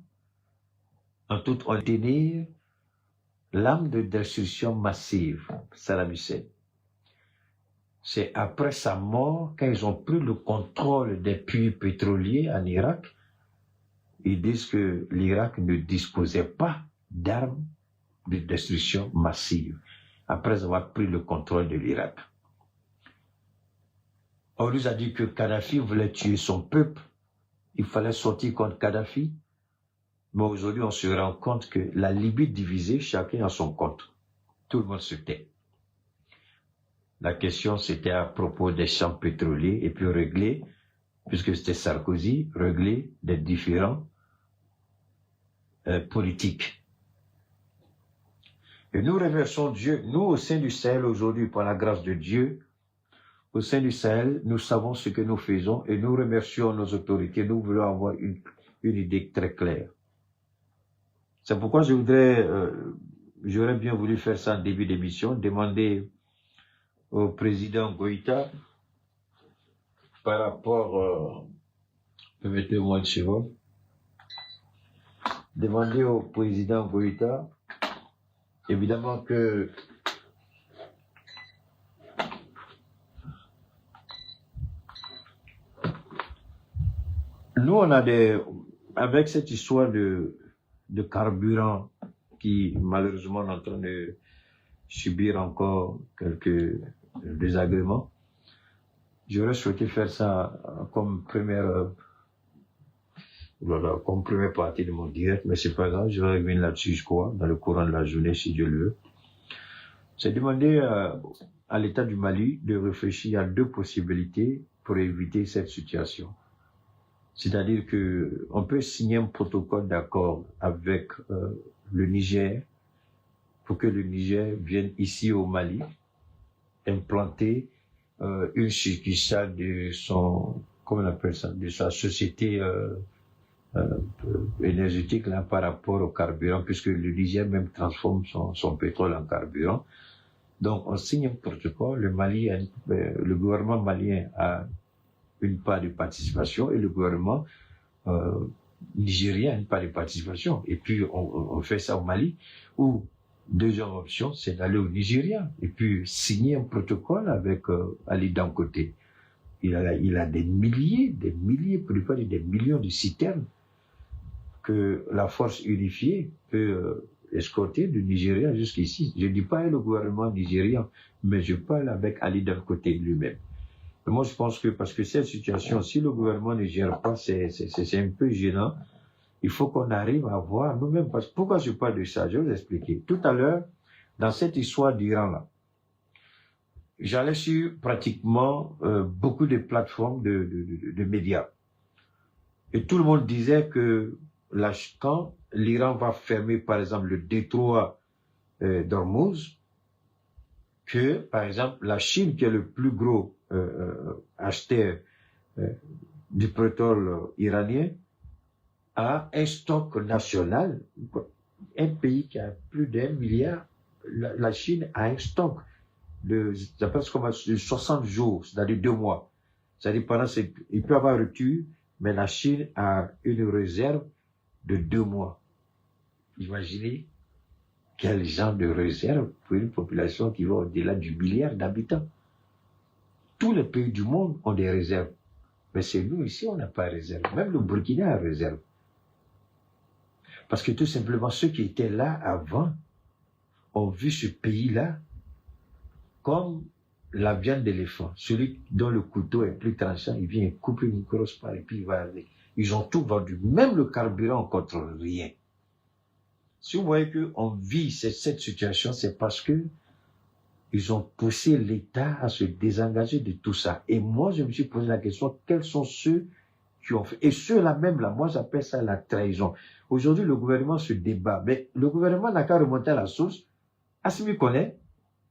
en toute honnêteté, l'arme de destruction massive, Saddam Hussein. C'est après sa mort, quand ils ont pris le contrôle des puits pétroliers en Irak, ils disent que l'Irak ne disposait pas d'armes de destruction massive, après avoir pris le contrôle de l'Irak. On nous a dit que Kadhafi voulait tuer son peuple, il fallait sortir contre Kadhafi, mais aujourd'hui on se rend compte que la Libye divisée, chacun a son compte. Tout le monde se tait. La question c'était à propos des champs pétroliers et puis régler, puisque c'était Sarkozy, régler des différends politiques. Et nous remercions Dieu, nous au sein du Sahel aujourd'hui, par la grâce de Dieu, au sein du Sahel, nous savons ce que nous faisons et nous remercions nos autorités. Nous voulons avoir une idée très claire. C'est pourquoi j'aurais bien voulu faire ça en début d'émission, demander au président Goïta par rapport, permettez-moi une seconde, demander au président Goïta, évidemment que nous on a avec cette histoire de carburant qui malheureusement est en train de subir encore quelques désagréments, j'aurais souhaité faire ça comme première partie de mon direct, mais c'est pas grave, je vais revenir là-dessus, je crois, dans le courant de la journée, si Dieu le veut. C'est demander à l'État du Mali de réfléchir à deux possibilités pour éviter cette situation. C'est-à-dire que on peut signer un protocole d'accord avec le Niger pour que le Niger vienne ici au Mali implanter une succursale de son comment on appelle ça, de sa société énergétique là, par rapport au carburant, puisque le Niger même transforme son pétrole en carburant. Donc on signe un protocole, le gouvernement malien a une part de participation et le gouvernement nigérien a une part de participation. Et puis on fait ça au Mali, où deuxième option, c'est d'aller au Nigeria et puis signer un protocole avec Ali Dangote. Il a des milliers, pour ne pas dire des millions de citernes que la force unifiée peut escorter du Nigeria jusqu'ici. Je ne dis pas le gouvernement nigérian, mais je parle avec Ali Dangote lui-même. Moi, je pense que, parce que cette situation, si le gouvernement ne gère pas, c'est un peu gênant. Il faut qu'on arrive à voir nous-mêmes. Pourquoi je parle de ça? Je vais vous expliquer. Tout à l'heure, dans cette histoire d'Iran-là, j'allais sur pratiquement beaucoup de plateformes de médias. Et tout le monde disait que quand l'Iran va fermer, par exemple, le détroit d'Ormuz, que, par exemple, la Chine, qui est le plus gros acheteur du pétrole iranien, a un stock national. Un pays qui a plus d'1 milliard, la Chine a un stock de 60 jours, c'est-à-dire 2 mois. C'est-à-dire il peut y avoir rupture, mais la Chine a une réserve de 2 mois. Imaginez quel genre de réserve pour une population qui va au-delà du milliard d'habitants. Tous les pays du monde ont des réserves. Mais c'est nous ici, on n'a pas de réserve. Même le Burkina a réserve. Parce que tout simplement, ceux qui étaient là avant ont vu ce pays-là comme la viande d'éléphant. Celui dont le couteau est plus tranchant, il vient couper une grosse part et puis il va avec. Ils ont tout vendu, même le carburant contre rien. Si vous voyez qu'on vit cette situation, c'est parce que ils ont poussé l'État à se désengager de tout ça. Et moi, je me suis posé la question, quels sont ceux qui ont fait? Et ceux-là même, là, moi, j'appelle ça la trahison. Aujourd'hui, le gouvernement se débat. Mais le gouvernement n'a qu'à remonter à la source. Assimi connaît.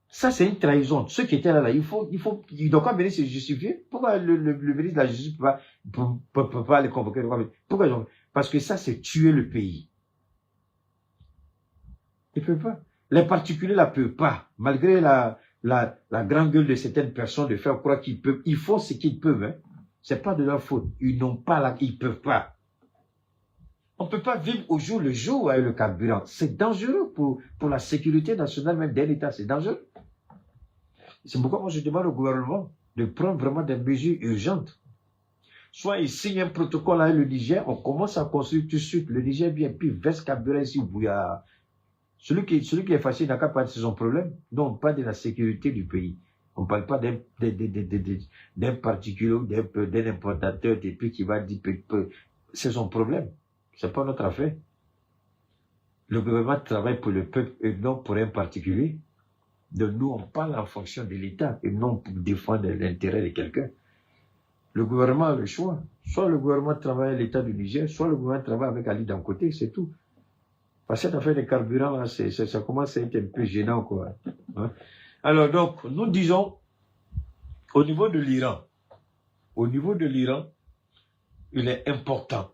Ça, c'est une trahison. Ceux qui étaient là, ils doivent pas venir se justifier. Pourquoi le ministre de la Justice ne peut pas les convoquer? Pourquoi? Parce que ça, c'est tuer le pays. Ils ne peuvent pas. Les particuliers ne peuvent pas. Malgré la grande gueule de certaines personnes de faire croire qu'ils peuvent. Ils font ce qu'ils peuvent. Hein. C'est pas de leur faute. Ils n'ont pas ils peuvent pas. On ne peut pas vivre au jour le jour avec le carburant. C'est dangereux pour la sécurité nationale même d'un État. C'est dangereux. C'est pourquoi moi je demande au gouvernement de prendre vraiment des mesures urgentes. Soit il signe un protocole avec le Niger, on commence à construire tout de suite. Le Niger vient puis verse carburant ici au bouillard. Celui qui est facile n'a qu'à parler de son problème. Non, on parle de la sécurité du pays. On ne parle pas d'un particulier ou d'un importateur et puis qui va dire c'est son problème. C'est pas notre affaire. Le gouvernement travaille pour le peuple et non pour un particulier. Donc nous, on parle en fonction de l'État et non pour défendre l'intérêt de quelqu'un. Le gouvernement a le choix. Soit le gouvernement travaille à l'État du Niger, soit le gouvernement travaille avec Ali Dangote, c'est tout. Parce que cette affaire de carburant, là, ça commence à être un peu gênant, quoi. Hein? Alors donc, nous disons, au niveau de l'Iran, il est important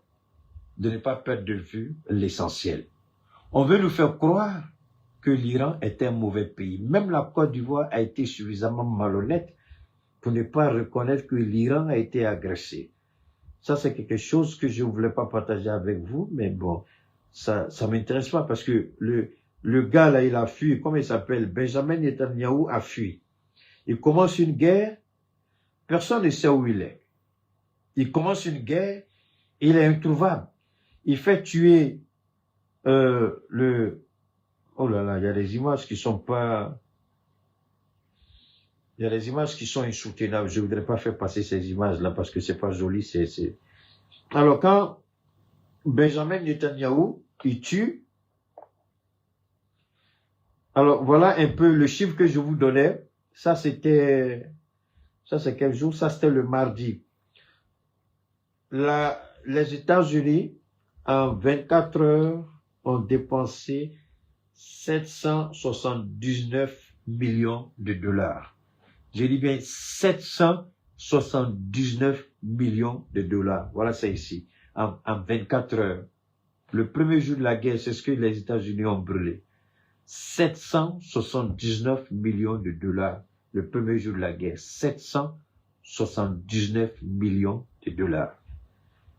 de ne pas perdre de vue l'essentiel. On veut nous faire croire que l'Iran est un mauvais pays. Même la Côte d'Ivoire a été suffisamment malhonnête pour ne pas reconnaître que l'Iran a été agressé. Ça, c'est quelque chose que je ne voulais pas partager avec vous, mais bon, ça m'intéresse pas parce que le gars là, il a fui, comment il s'appelle? Benjamin Netanyahou a fui. Il commence une guerre, personne ne sait où il est. Il commence une guerre, il est introuvable. Il fait tuer oh là là, il y a des images qui sont pas... Il y a des images qui sont insoutenables. Je voudrais pas faire passer ces images-là parce que c'est pas joli. Alors quand Benjamin Netanyahou, il tue, alors voilà un peu le chiffre que je vous donnais. Ça c'est quel jour? Ça c'était le mardi. Les États-Unis, en 24 heures, ont dépensé 779 millions de dollars. Je dis bien 779 millions de dollars. Voilà ça ici, en 24 heures. Le premier jour de la guerre, c'est ce que les États-Unis ont brûlé. 779 millions de dollars. Le premier jour de la guerre, 779 millions de dollars.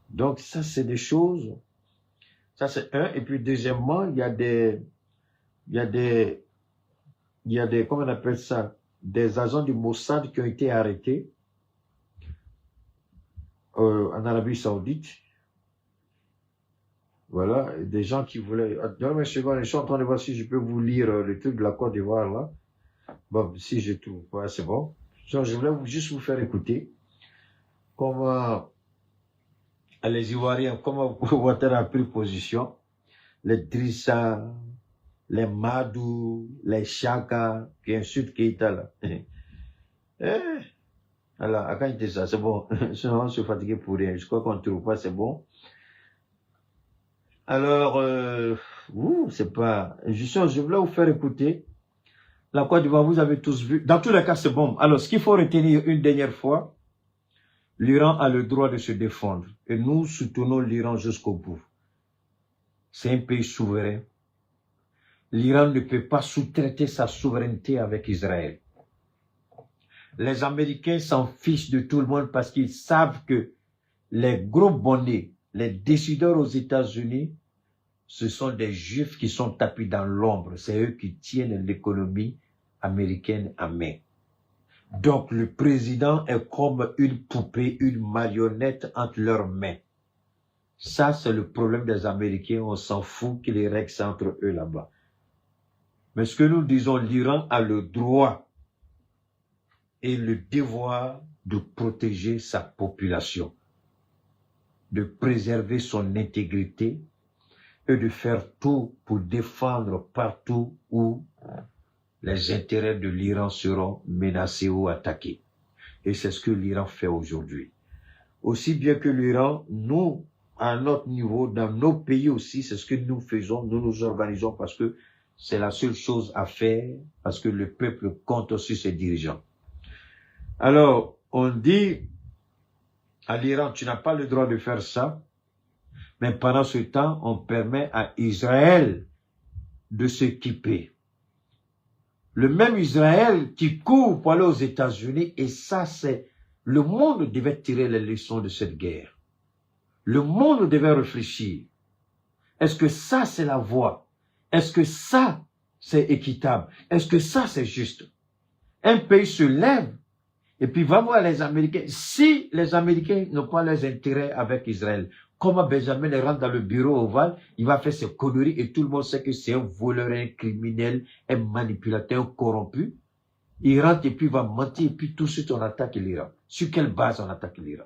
Donc ça, c'est des choses. Ça, c'est un. Et puis deuxièmement, il y a des, comment on appelle ça, des agents du Mossad qui ont été arrêtés en Arabie Saoudite. Voilà, des gens qui voulaient... Donnez-moi une seconde, je suis en train de voir si je peux vous lire le truc de la Côte d'Ivoire, là. Bon, si je trouve, ouais, c'est bon. Donc, je voulais juste vous faire écouter comment les Ivoiriens, comment Ouattara a pris position, les Drissa, les Madou, les Chaka, qui insultent Keïta, là. Alors, quand il dit ça, c'est bon. Sinon, on se fatigue pour rien. Je crois qu'on ne trouve pas, c'est bon. Alors, c'est pas... Je voulais vous faire écouter. La Côte d'Ivoire, vous avez tous vu. Dans tous les cas, c'est bon. Alors, ce qu'il faut retenir une dernière fois, l'Iran a le droit de se défendre. Et nous soutenons l'Iran jusqu'au bout. C'est un pays souverain. L'Iran ne peut pas sous-traiter sa souveraineté avec Israël. Les Américains s'en fichent de tout le monde parce qu'ils savent que les gros bonnets, les décideurs aux États-Unis, ce sont des Juifs qui sont tapis dans l'ombre. C'est eux qui tiennent l'économie américaine en main. Donc le président est comme une poupée, une marionnette entre leurs mains. Ça, c'est le problème des Américains. On s'en fout qu'ils règlent ça entre eux là-bas. Mais ce que nous disons, l'Iran a le droit et le devoir de protéger sa population, de préserver son intégrité et de faire tout pour défendre partout où les intérêts de l'Iran seront menacés ou attaqués. Et c'est ce que l'Iran fait aujourd'hui. Aussi bien que l'Iran, nous, à notre niveau, dans nos pays aussi, c'est ce que nous faisons, nous nous organisons parce que c'est la seule chose à faire, parce que le peuple compte sur ses dirigeants. Alors, on dit à l'Iran, tu n'as pas le droit de faire ça, mais pendant ce temps, on permet à Israël de s'équiper. Le même Israël qui court pour aller aux États-Unis, et ça c'est... Le monde devait tirer les leçons de cette guerre. Le monde devait réfléchir. Est-ce que ça c'est la voie? Est-ce que ça c'est équitable? Est-ce que ça c'est juste? Un pays se lève et puis va voir les Américains. Si les Américains n'ont pas leurs intérêts avec Israël, comment Benjamin rentre dans le bureau ovale, il va faire ses conneries et tout le monde sait que c'est un voleur, un criminel, un manipulateur, un corrompu. Il rentre et puis il va mentir et puis tout de suite on attaque l'Iran. Sur quelle base on attaque l'Iran?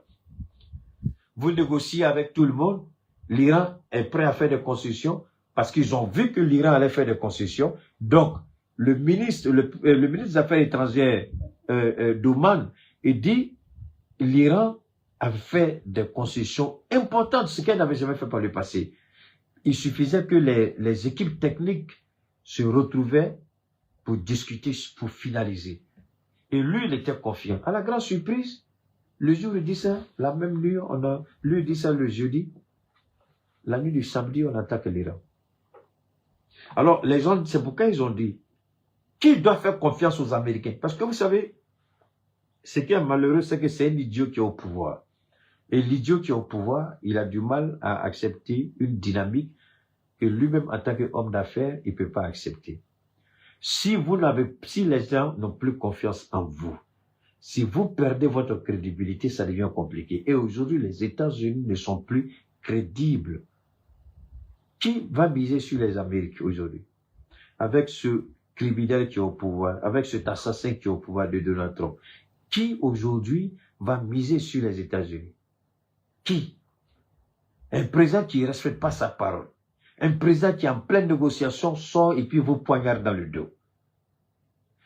Vous négociez avec tout le monde, l'Iran est prêt à faire des concessions parce qu'ils ont vu que l'Iran allait faire des concessions. Donc, le ministre des Affaires étrangères d'Oman, il dit l'Iran a fait des concessions importantes, ce qu'elle n'avait jamais fait par le passé. Il suffisait que les équipes techniques se retrouvaient pour discuter, pour finaliser. Et lui, il était confiant. À la grande surprise, le jour il dit ça, la même nuit, lui il dit ça le jeudi, la nuit du samedi, on attaque l'Iran. Alors, les gens, c'est pourquoi ils ont dit, qui doit faire confiance aux Américains? Parce que vous savez, ce qui est malheureux, c'est que c'est un idiot qui est au pouvoir. Et l'idiot qui est au pouvoir, il a du mal à accepter une dynamique que lui-même, en tant qu'homme d'affaires, il ne peut pas accepter. Si les gens n'ont plus confiance en vous, si vous perdez votre crédibilité, ça devient compliqué. Et aujourd'hui, les États-Unis ne sont plus crédibles. Qui va miser sur les Américains aujourd'hui? Avec ce criminel qui est au pouvoir, avec cet assassin qui est au pouvoir de Donald Trump. Qui aujourd'hui va miser sur les États-Unis? Qui? Un président qui ne respecte pas sa parole. Un président qui en pleine négociation sort et puis vous poignarde dans le dos.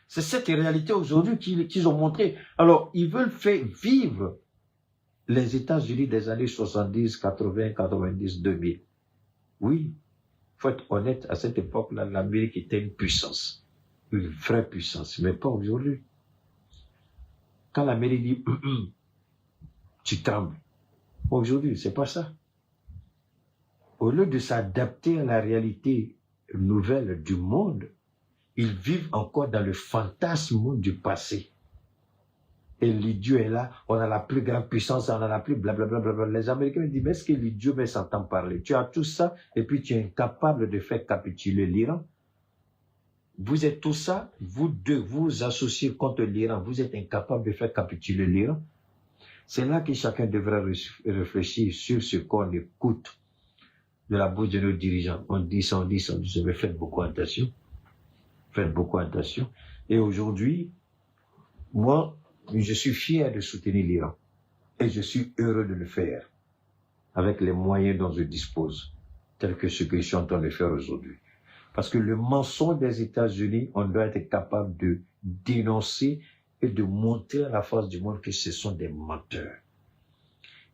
C'est cette réalité aujourd'hui qu'ils ont montré. Alors, ils veulent faire vivre les États-Unis des années 70, 80, 90, 2000. Oui, il faut être honnête, à cette époque-là, l'Amérique était une puissance. Une vraie puissance, mais pas aujourd'hui. Quand l'Amérique dit tu trembles. Aujourd'hui, c'est pas ça. Au lieu de s'adapter à la réalité nouvelle du monde, ils vivent encore dans le fantasme du passé. Et l'idiot est là, on a la plus grande puissance, on a la plus blablabla. Les Américains disent, mais est-ce que l'idiot s'entend parler? Tu as tout ça, et puis tu es incapable de faire capituler l'Iran. Vous êtes tout ça, vous deux vous associez contre l'Iran, vous êtes incapable de faire capituler l'Iran. C'est là que chacun devrait réfléchir sur ce qu'on écoute de la bouche de nos dirigeants. On dit ça, mais faites beaucoup attention. Faites beaucoup attention. Et aujourd'hui, moi, je suis fier de soutenir l'Iran. Et je suis heureux de le faire. Avec les moyens dont je dispose. Tels que ce que je suis en train de faire aujourd'hui. Parce que le mensonge des États-Unis, on doit être capable de dénoncer et de montrer à la face du monde que ce sont des menteurs.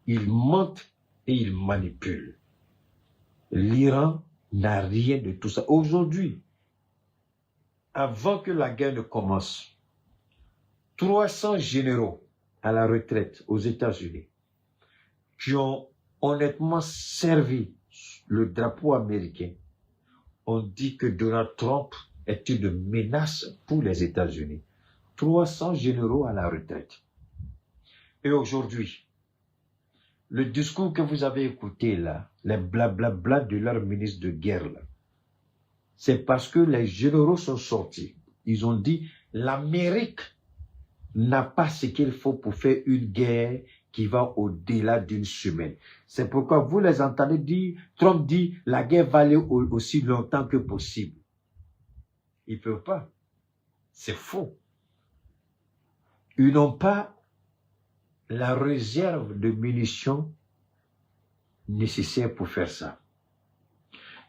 Ils mentent et ils manipulent. L'Iran n'a rien de tout ça. Aujourd'hui, avant que la guerre ne commence, 300 généraux à la retraite aux États-Unis qui ont honnêtement servi le drapeau américain ont dit que Donald Trump est une menace pour les États-Unis. 300 généraux à la retraite. Et aujourd'hui, le discours que vous avez écouté là, les blablabla de leur ministre de guerre là, c'est parce que les généraux sont sortis. Ils ont dit, l'Amérique n'a pas ce qu'il faut pour faire une guerre qui va au-delà d'une semaine. C'est pourquoi vous les entendez dire, Trump dit, la guerre va aller aussi longtemps que possible. Ils ne peuvent pas. C'est faux. Ils n'ont pas la réserve de munitions nécessaire pour faire ça.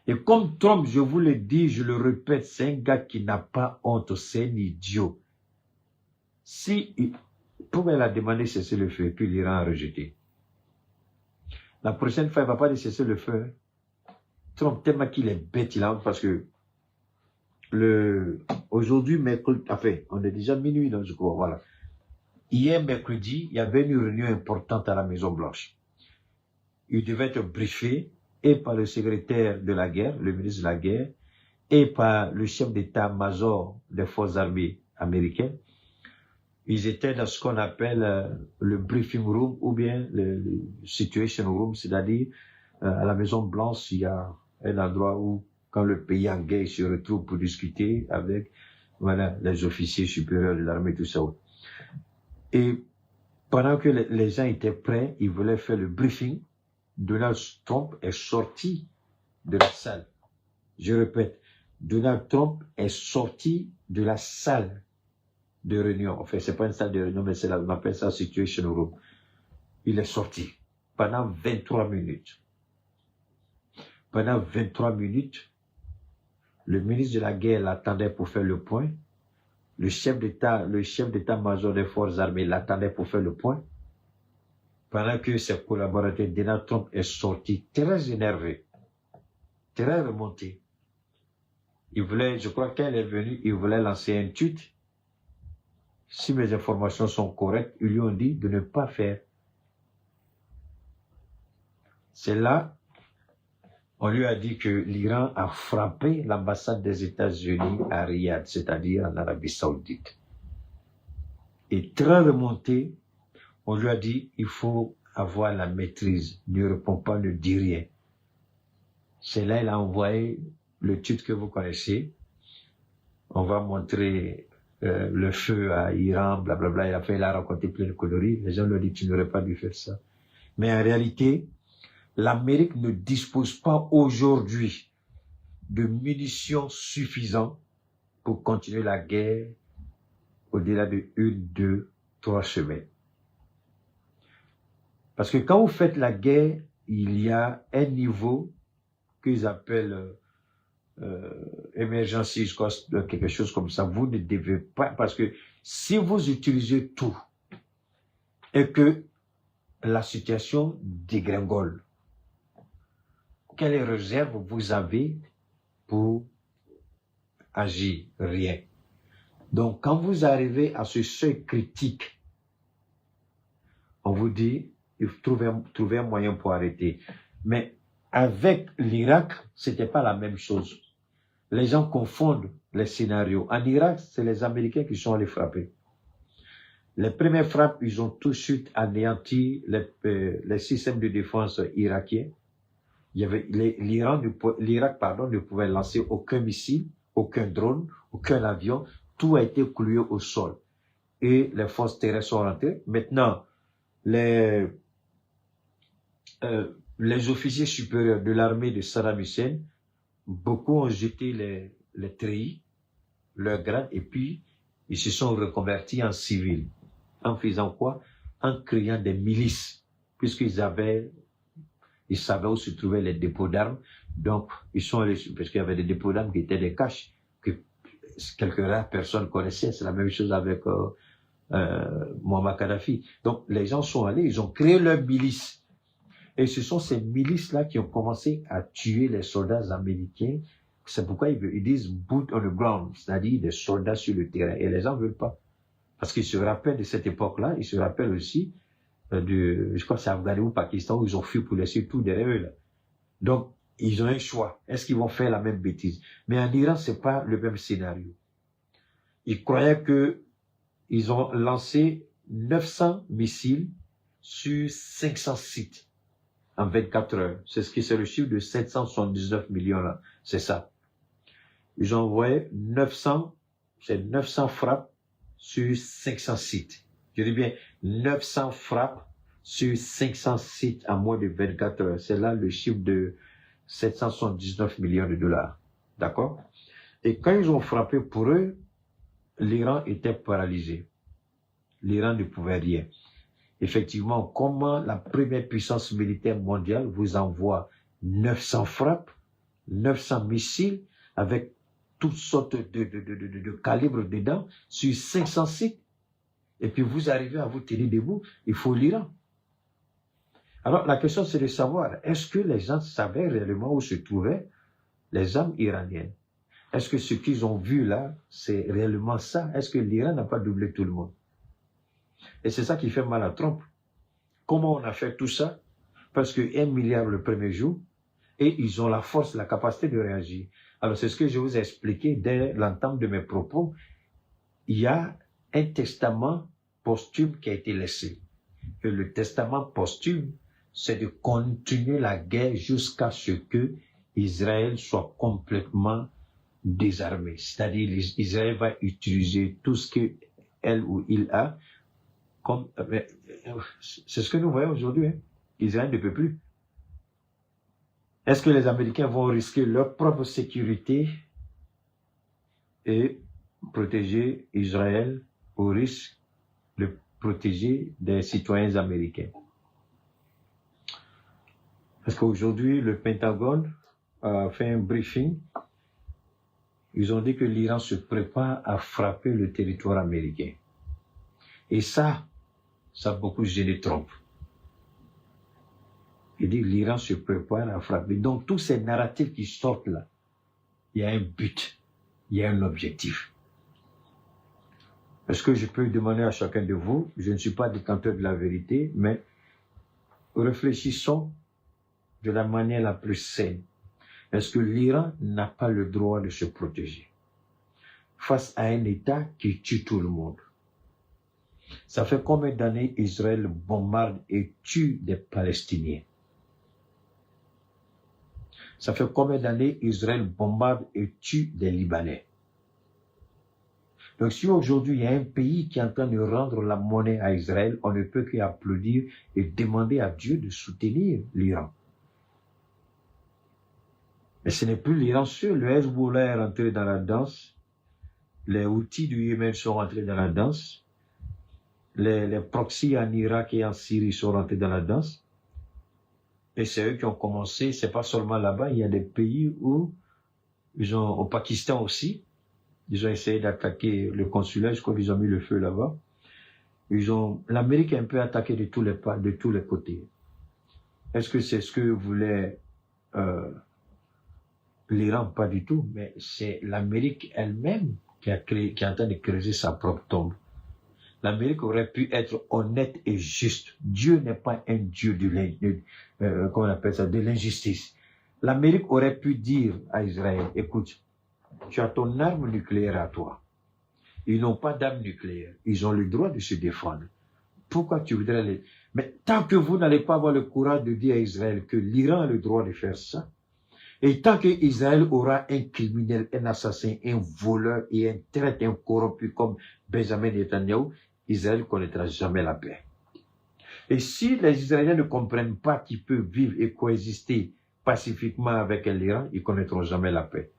Et comme Trump, je vous le dis, je le répète, c'est un gars qui n'a pas honte, c'est un idiot. Si il pouvait la demander cesser le feu, puis l'Iran a rejeté. La prochaine fois, il ne va pas dire cesser le feu. Trump, tellement qu'il est bête, il a honte parce que aujourd'hui, mercredi, enfin, on est déjà minuit dans ce cours, voilà. Hier, mercredi, il y avait une réunion importante à la Maison-Blanche. Il devait être briefé et par le secrétaire de la guerre, le ministre de la guerre, et par le chef d'état-major des forces armées américaines. Ils étaient dans ce qu'on appelle le briefing room ou bien le situation room, c'est-à-dire à la Maison-Blanche, il y a un endroit où, quand le pays en guerre se retrouve pour discuter avec voilà, les officiers supérieurs de l'armée, tout ça. Et pendant que les gens étaient prêts, ils voulaient faire le briefing, Donald Trump est sorti de la salle. Je répète, Donald Trump est sorti de la salle de réunion. Enfin, c'est pas une salle de réunion, mais c'est là, on appelle ça situation room. Il est sorti pendant 23 minutes. Pendant 23 minutes, le ministre de la guerre l'attendait pour faire le point. Le chef d'état-major des forces armées l'attendait pour faire le point. Pendant que ses collaborateurs, Donald Trump est sorti très énervé, très remonté. Il voulait, je crois qu'elle est venue, il voulait lancer un tweet. Si mes informations sont correctes, ils lui ont dit de ne pas faire. C'est là, on lui a dit que l'Iran a frappé l'ambassade des États-Unis à Riyad, c'est-à-dire en Arabie Saoudite. Et très remonté, on lui a dit, il faut avoir la maîtrise, ne réponds pas, ne dis rien. C'est là qu'il a envoyé le titre que vous connaissez. On va montrer le feu à Iran, blablabla. Il a raconté plein de conneries. Les gens lui ont dit, tu n'aurais pas dû faire ça. Mais en réalité, l'Amérique ne dispose pas aujourd'hui de munitions suffisantes pour continuer la guerre au-delà de 1, 2, 3 semaines. Parce que quand vous faites la guerre, il y a un niveau qu'ils appellent emergency, quelque chose comme ça. Vous ne devez pas, parce que si vous utilisez tout et que la situation dégringole, quelle réserve vous avez pour agir? Rien. Donc, quand vous arrivez à ce seuil critique, on vous dit, il faut trouver un moyen pour arrêter. Mais avec l'Irak, c'était pas la même chose. Les gens confondent les scénarios. En Irak, c'est les Américains qui sont allés frapper. Les premières frappes, ils ont tout de suite anéanti les systèmes de défense irakiens. L'Irak ne pouvait lancer aucun missile, aucun drone, aucun avion. Tout a été cloué au sol. Et les forces terrestres sont rentrées. Maintenant, les officiers supérieurs de l'armée de Saddam Hussein, beaucoup ont jeté les treillis, leur grade, et puis ils se sont reconvertis en civils. En faisant quoi? En créant des milices, puisqu'ils savaient où se trouvaient les dépôts d'armes. Donc, ils sont allés, parce qu'il y avait des dépôts d'armes qui étaient des caches, que quelques rares personnes connaissaient. C'est la même chose avec Muammar Kadhafi. Donc, les gens sont allés, ils ont créé leur milice. Et ce sont ces milices-là qui ont commencé à tuer les soldats américains. C'est pourquoi ils disent boot on the ground, c'est-à-dire des soldats sur le terrain. Et les gens ne veulent pas. Parce qu'ils se rappellent de cette époque-là, ils se rappellent aussi je crois que c'est Afghanistan ou Pakistan, où ils ont fui pour laisser tout derrière eux, là. Donc, ils ont un choix. Est-ce qu'ils vont faire la même bêtise? Mais en Iran, c'est pas le même scénario. Ils croyaient que ils ont lancé 900 missiles sur 500 sites en 24 heures. C'est le chiffre de 779 millions, là. C'est ça. Ils ont envoyé 900 frappes sur 500 sites. Je dis bien 900 frappes sur 500 sites en moins de 24 heures. C'est là le chiffre de 779 millions de dollars. D'accord? Et quand ils ont frappé pour eux, l'Iran était paralysé. L'Iran ne pouvait rien. Effectivement, comment la première puissance militaire mondiale vous envoie 900 frappes, 900 missiles avec toutes sortes de calibres dedans sur 500 sites, et puis vous arrivez à vous tenir debout, il faut l'Iran. Alors la question c'est de savoir, est-ce que les gens savaient réellement où se trouvaient les armes iraniennes? Est-ce que ce qu'ils ont vu là, c'est réellement ça? Est-ce que l'Iran n'a pas doublé tout le monde? Et c'est ça qui fait mal à Trump. Comment on a fait tout ça? Parce que 1 milliard le premier jour, et ils ont la force, la capacité de réagir. Alors c'est ce que je vous ai expliqué dès l'entame de mes propos. Il y a un testament posthume qui a été laissé. Et le testament posthume, c'est de continuer la guerre jusqu'à ce que Israël soit complètement désarmé. C'est-à-dire Israël va utiliser tout ce qu'elle ou il a comme... C'est ce que nous voyons aujourd'hui. Hein. Israël ne peut plus. Est-ce que les Américains vont risquer leur propre sécurité et protéger Israël au risque de protéger des citoyens américains? Parce qu'aujourd'hui, le Pentagone a fait un briefing. Ils ont dit que l'Iran se prépare à frapper le territoire américain. Et ça a beaucoup gêné Trump. Il dit que l'Iran se prépare à frapper. Donc tous ces narratifs qui sortent là, il y a un but, il y a un objectif. Est-ce que je peux demander à chacun de vous, je ne suis pas détenteur de la vérité, mais réfléchissons de la manière la plus saine. Est-ce que l'Iran n'a pas le droit de se protéger face à un État qui tue tout le monde? Ça fait combien d'années Israël bombarde et tue des Palestiniens? Ça fait combien d'années Israël bombarde et tue des Libanais? Donc si aujourd'hui il y a un pays qui est en train de rendre la monnaie à Israël, on ne peut qu'applaudir et demander à Dieu de soutenir l'Iran. Mais ce n'est plus l'Iran seul. Le Hezbollah est rentré dans la danse. Les Houthis du Yémen sont rentrés dans la danse. Les proxys en Irak et en Syrie sont rentrés dans la danse. Et c'est eux qui ont commencé, c'est pas seulement là-bas, il y a des pays où, au Pakistan aussi, ils ont essayé d'attaquer le consulat, je crois qu'ils ont mis le feu là-bas. L'Amérique est un peu attaquée de tous les côtés. Est-ce que c'est ce que voulait l'Iran? Pas du tout, mais c'est l'Amérique elle-même qui est en train de creuser sa propre tombe. L'Amérique aurait pu être honnête et juste. Dieu n'est pas un Dieu comment on appelle ça, de l'injustice. L'Amérique aurait pu dire à Israël, écoute, tu as ton arme nucléaire à toi. Ils n'ont pas d'arme nucléaire. Ils ont le droit de se défendre. Pourquoi tu voudrais les... Mais tant que vous n'allez pas avoir le courage de dire à Israël que l'Iran a le droit de faire ça, et tant qu'Israël aura un criminel, un assassin, un voleur et un traître, un corrompu comme Benjamin Netanyahu, Israël ne connaîtra jamais la paix. Et si les Israéliens ne comprennent pas qu'ils peuvent vivre et coexister pacifiquement avec l'Iran, ils ne connaîtront jamais la paix.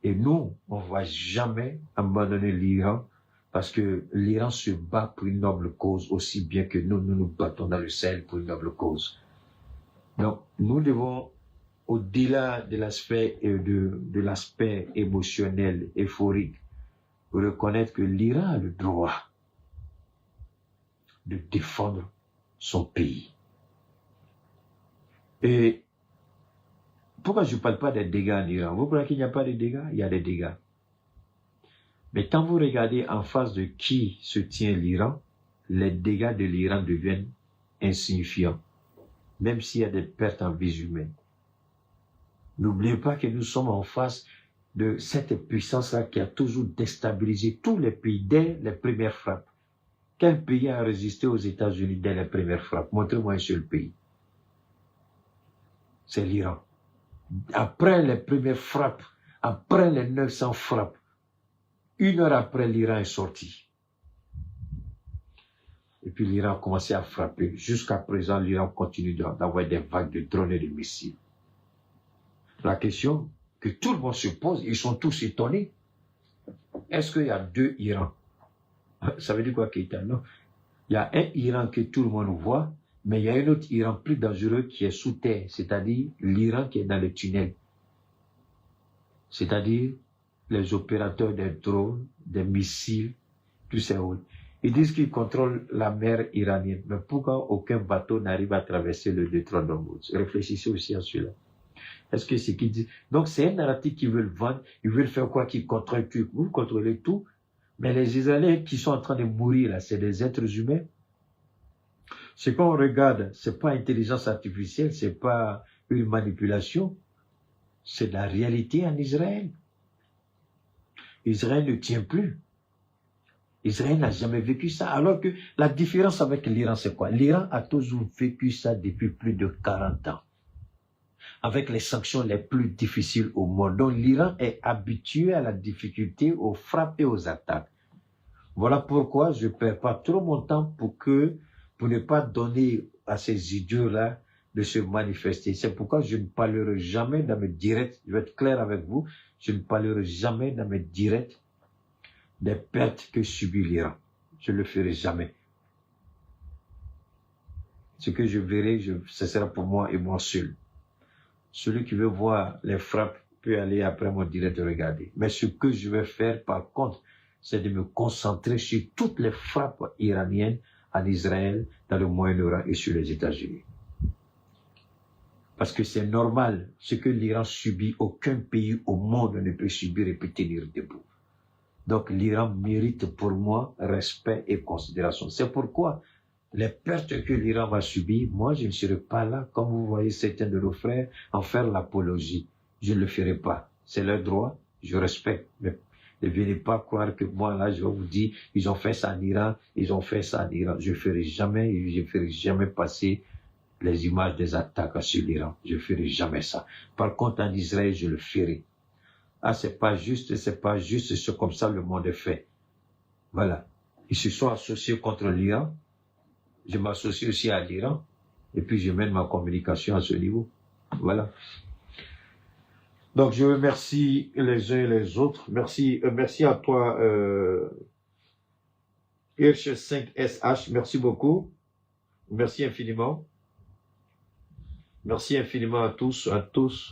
Et nous, on ne va jamais abandonner l'Iran parce que l'Iran se bat pour une noble cause aussi bien que nous nous battons dans le Sahel pour une noble cause. Donc, nous devons, au-delà de l'aspect émotionnel, euphorique, reconnaître que l'Iran a le droit de défendre son pays. Et pourquoi je ne parle pas des dégâts en Iran? Vous croyez qu'il n'y a pas de dégâts? Il y a des dégâts. Mais quand vous regardez en face de qui se tient l'Iran, les dégâts de l'Iran deviennent insignifiants, même s'il y a des pertes en vies humaines. N'oubliez pas que nous sommes en face de cette puissance-là qui a toujours déstabilisé tous les pays dès les premières frappes. Quel pays a résisté aux États-Unis dès les premières frappes? Montrez-moi un seul pays. C'est l'Iran. Après les premières frappes, après les 900 frappes, 1 heure après, l'Iran est sorti. Et puis l'Iran a commencé à frapper. Jusqu'à présent, l'Iran continue d'avoir des vagues de drones et de missiles. La question que tout le monde se pose, ils sont tous étonnés. Est-ce qu'il y a 2 Irans? Ça veut dire quoi, Keïta? Non. Il y a un Iran que tout le monde voit, mais il y a un autre Iran plus dangereux qui est sous terre, c'est-à-dire l'Iran qui est dans les tunnels. C'est-à-dire les opérateurs des drones, des missiles, tout ça. Ils disent qu'ils contrôlent la mer iranienne, mais pourquoi aucun bateau n'arrive à traverser le détroit d'Ormuz? Réfléchissez aussi à cela. Est-ce que c'est ce qu'ils disent? Donc c'est un narratif qu'ils veulent vendre, ils veulent faire quoi? Qu'ils contrôlent tout. Vous contrôlez tout, mais les Israéliens qui sont en train de mourir là, c'est des êtres humains. Ce qu'on regarde, c'est pas intelligence artificielle, c'est pas une manipulation, c'est la réalité en Israël. Israël ne tient plus. Israël n'a jamais vécu ça. Alors que la différence avec l'Iran, c'est quoi? L'Iran a toujours vécu ça depuis plus de 40 ans. Avec les sanctions les plus difficiles au monde. Donc l'Iran est habitué à la difficulté, aux frappes et aux attaques. Voilà pourquoi je ne perds pas trop mon temps pour ne pas donner à ces idiots-là de se manifester. C'est pourquoi je ne parlerai jamais dans mes directs, je vais être clair avec vous, je ne parlerai jamais dans mes directs des pertes que subit l'Iran. Je ne le ferai jamais. Ce que je verrai, ce sera pour moi et moi seul. Celui qui veut voir les frappes peut aller après mon direct regarder. Mais ce que je vais faire par contre, c'est de me concentrer sur toutes les frappes iraniennes en Israël, dans le Moyen-Orient et sur les États-Unis. Parce que c'est normal, ce que l'Iran subit, aucun pays au monde ne peut subir et peut tenir debout. Donc l'Iran mérite pour moi respect et considération. C'est pourquoi les pertes que l'Iran va subir, moi je ne serai pas là, comme vous voyez certains de nos frères, en faire l'apologie. Je ne le ferai pas. C'est leur droit, je respecte. Mais ne venez pas croire que moi là, je vais vous dire, ils ont fait ça en Iran, ils ont fait ça en Iran. Je ne ferai jamais passer les images des attaques sur l'Iran. Je ne ferai jamais ça. Par contre, en Israël, je le ferai. Ah, c'est pas juste, c'est comme ça le monde est fait. Voilà. Ils se sont associés contre l'Iran. Je m'associe aussi à l'Iran. Et puis, je mène ma communication à ce niveau. Voilà. Donc, je remercie les uns et les autres. Merci à toi, Hirsch5SH. Merci beaucoup. Merci infiniment. Merci infiniment à tous,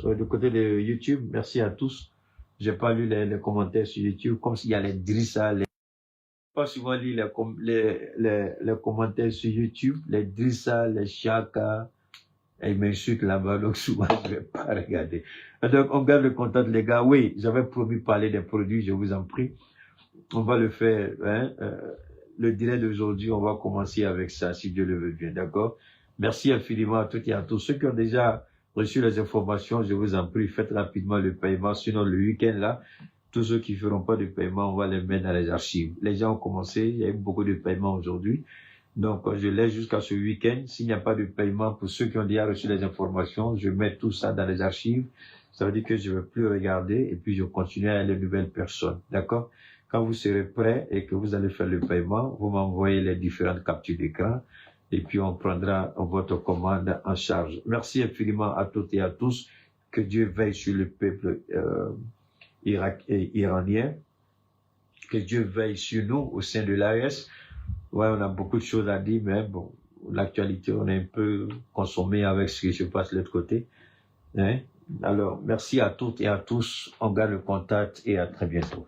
du côté de YouTube. Merci à tous. J'ai pas lu les commentaires sur YouTube, comme s'il y a les Drissa, pas souvent lu les commentaires sur YouTube, les Drissa, les Chaka, ils m'insultent là-bas, donc souvent je vais pas regarder. Donc on garde le contact, les gars. Oui, j'avais promis de parler des produits, je vous en prie. On va le faire, hein, le direct d'aujourd'hui, on va commencer avec ça, si Dieu le veut bien, d'accord? Merci infiniment à toutes et à tous. Ceux qui ont déjà reçu les informations, je vous en prie, faites rapidement le paiement. Sinon, le week-end, là, tous ceux qui ne feront pas de paiement, on va les mettre dans les archives. Les gens ont commencé, il y a eu beaucoup de paiements aujourd'hui. Donc, je laisse jusqu'à ce week-end. S'il n'y a pas de paiement pour ceux qui ont déjà reçu les informations, je mets tout ça dans les archives. Ça veut dire que je ne vais plus regarder et puis je continue à les nouvelles personnes. D'accord? Quand vous serez prêts et que vous allez faire le paiement, vous m'envoyez les différentes captures d'écran et puis on prendra votre commande en charge. Merci infiniment à toutes et à tous. Que Dieu veille sur le peuple iranien. Que Dieu veille sur nous au sein de l'AES. Ouais, on a beaucoup de choses à dire, mais bon, l'actualité, on est un peu consommé avec ce qui se passe de l'autre côté. Hein? Alors, merci à toutes et à tous. On garde le contact et à très bientôt.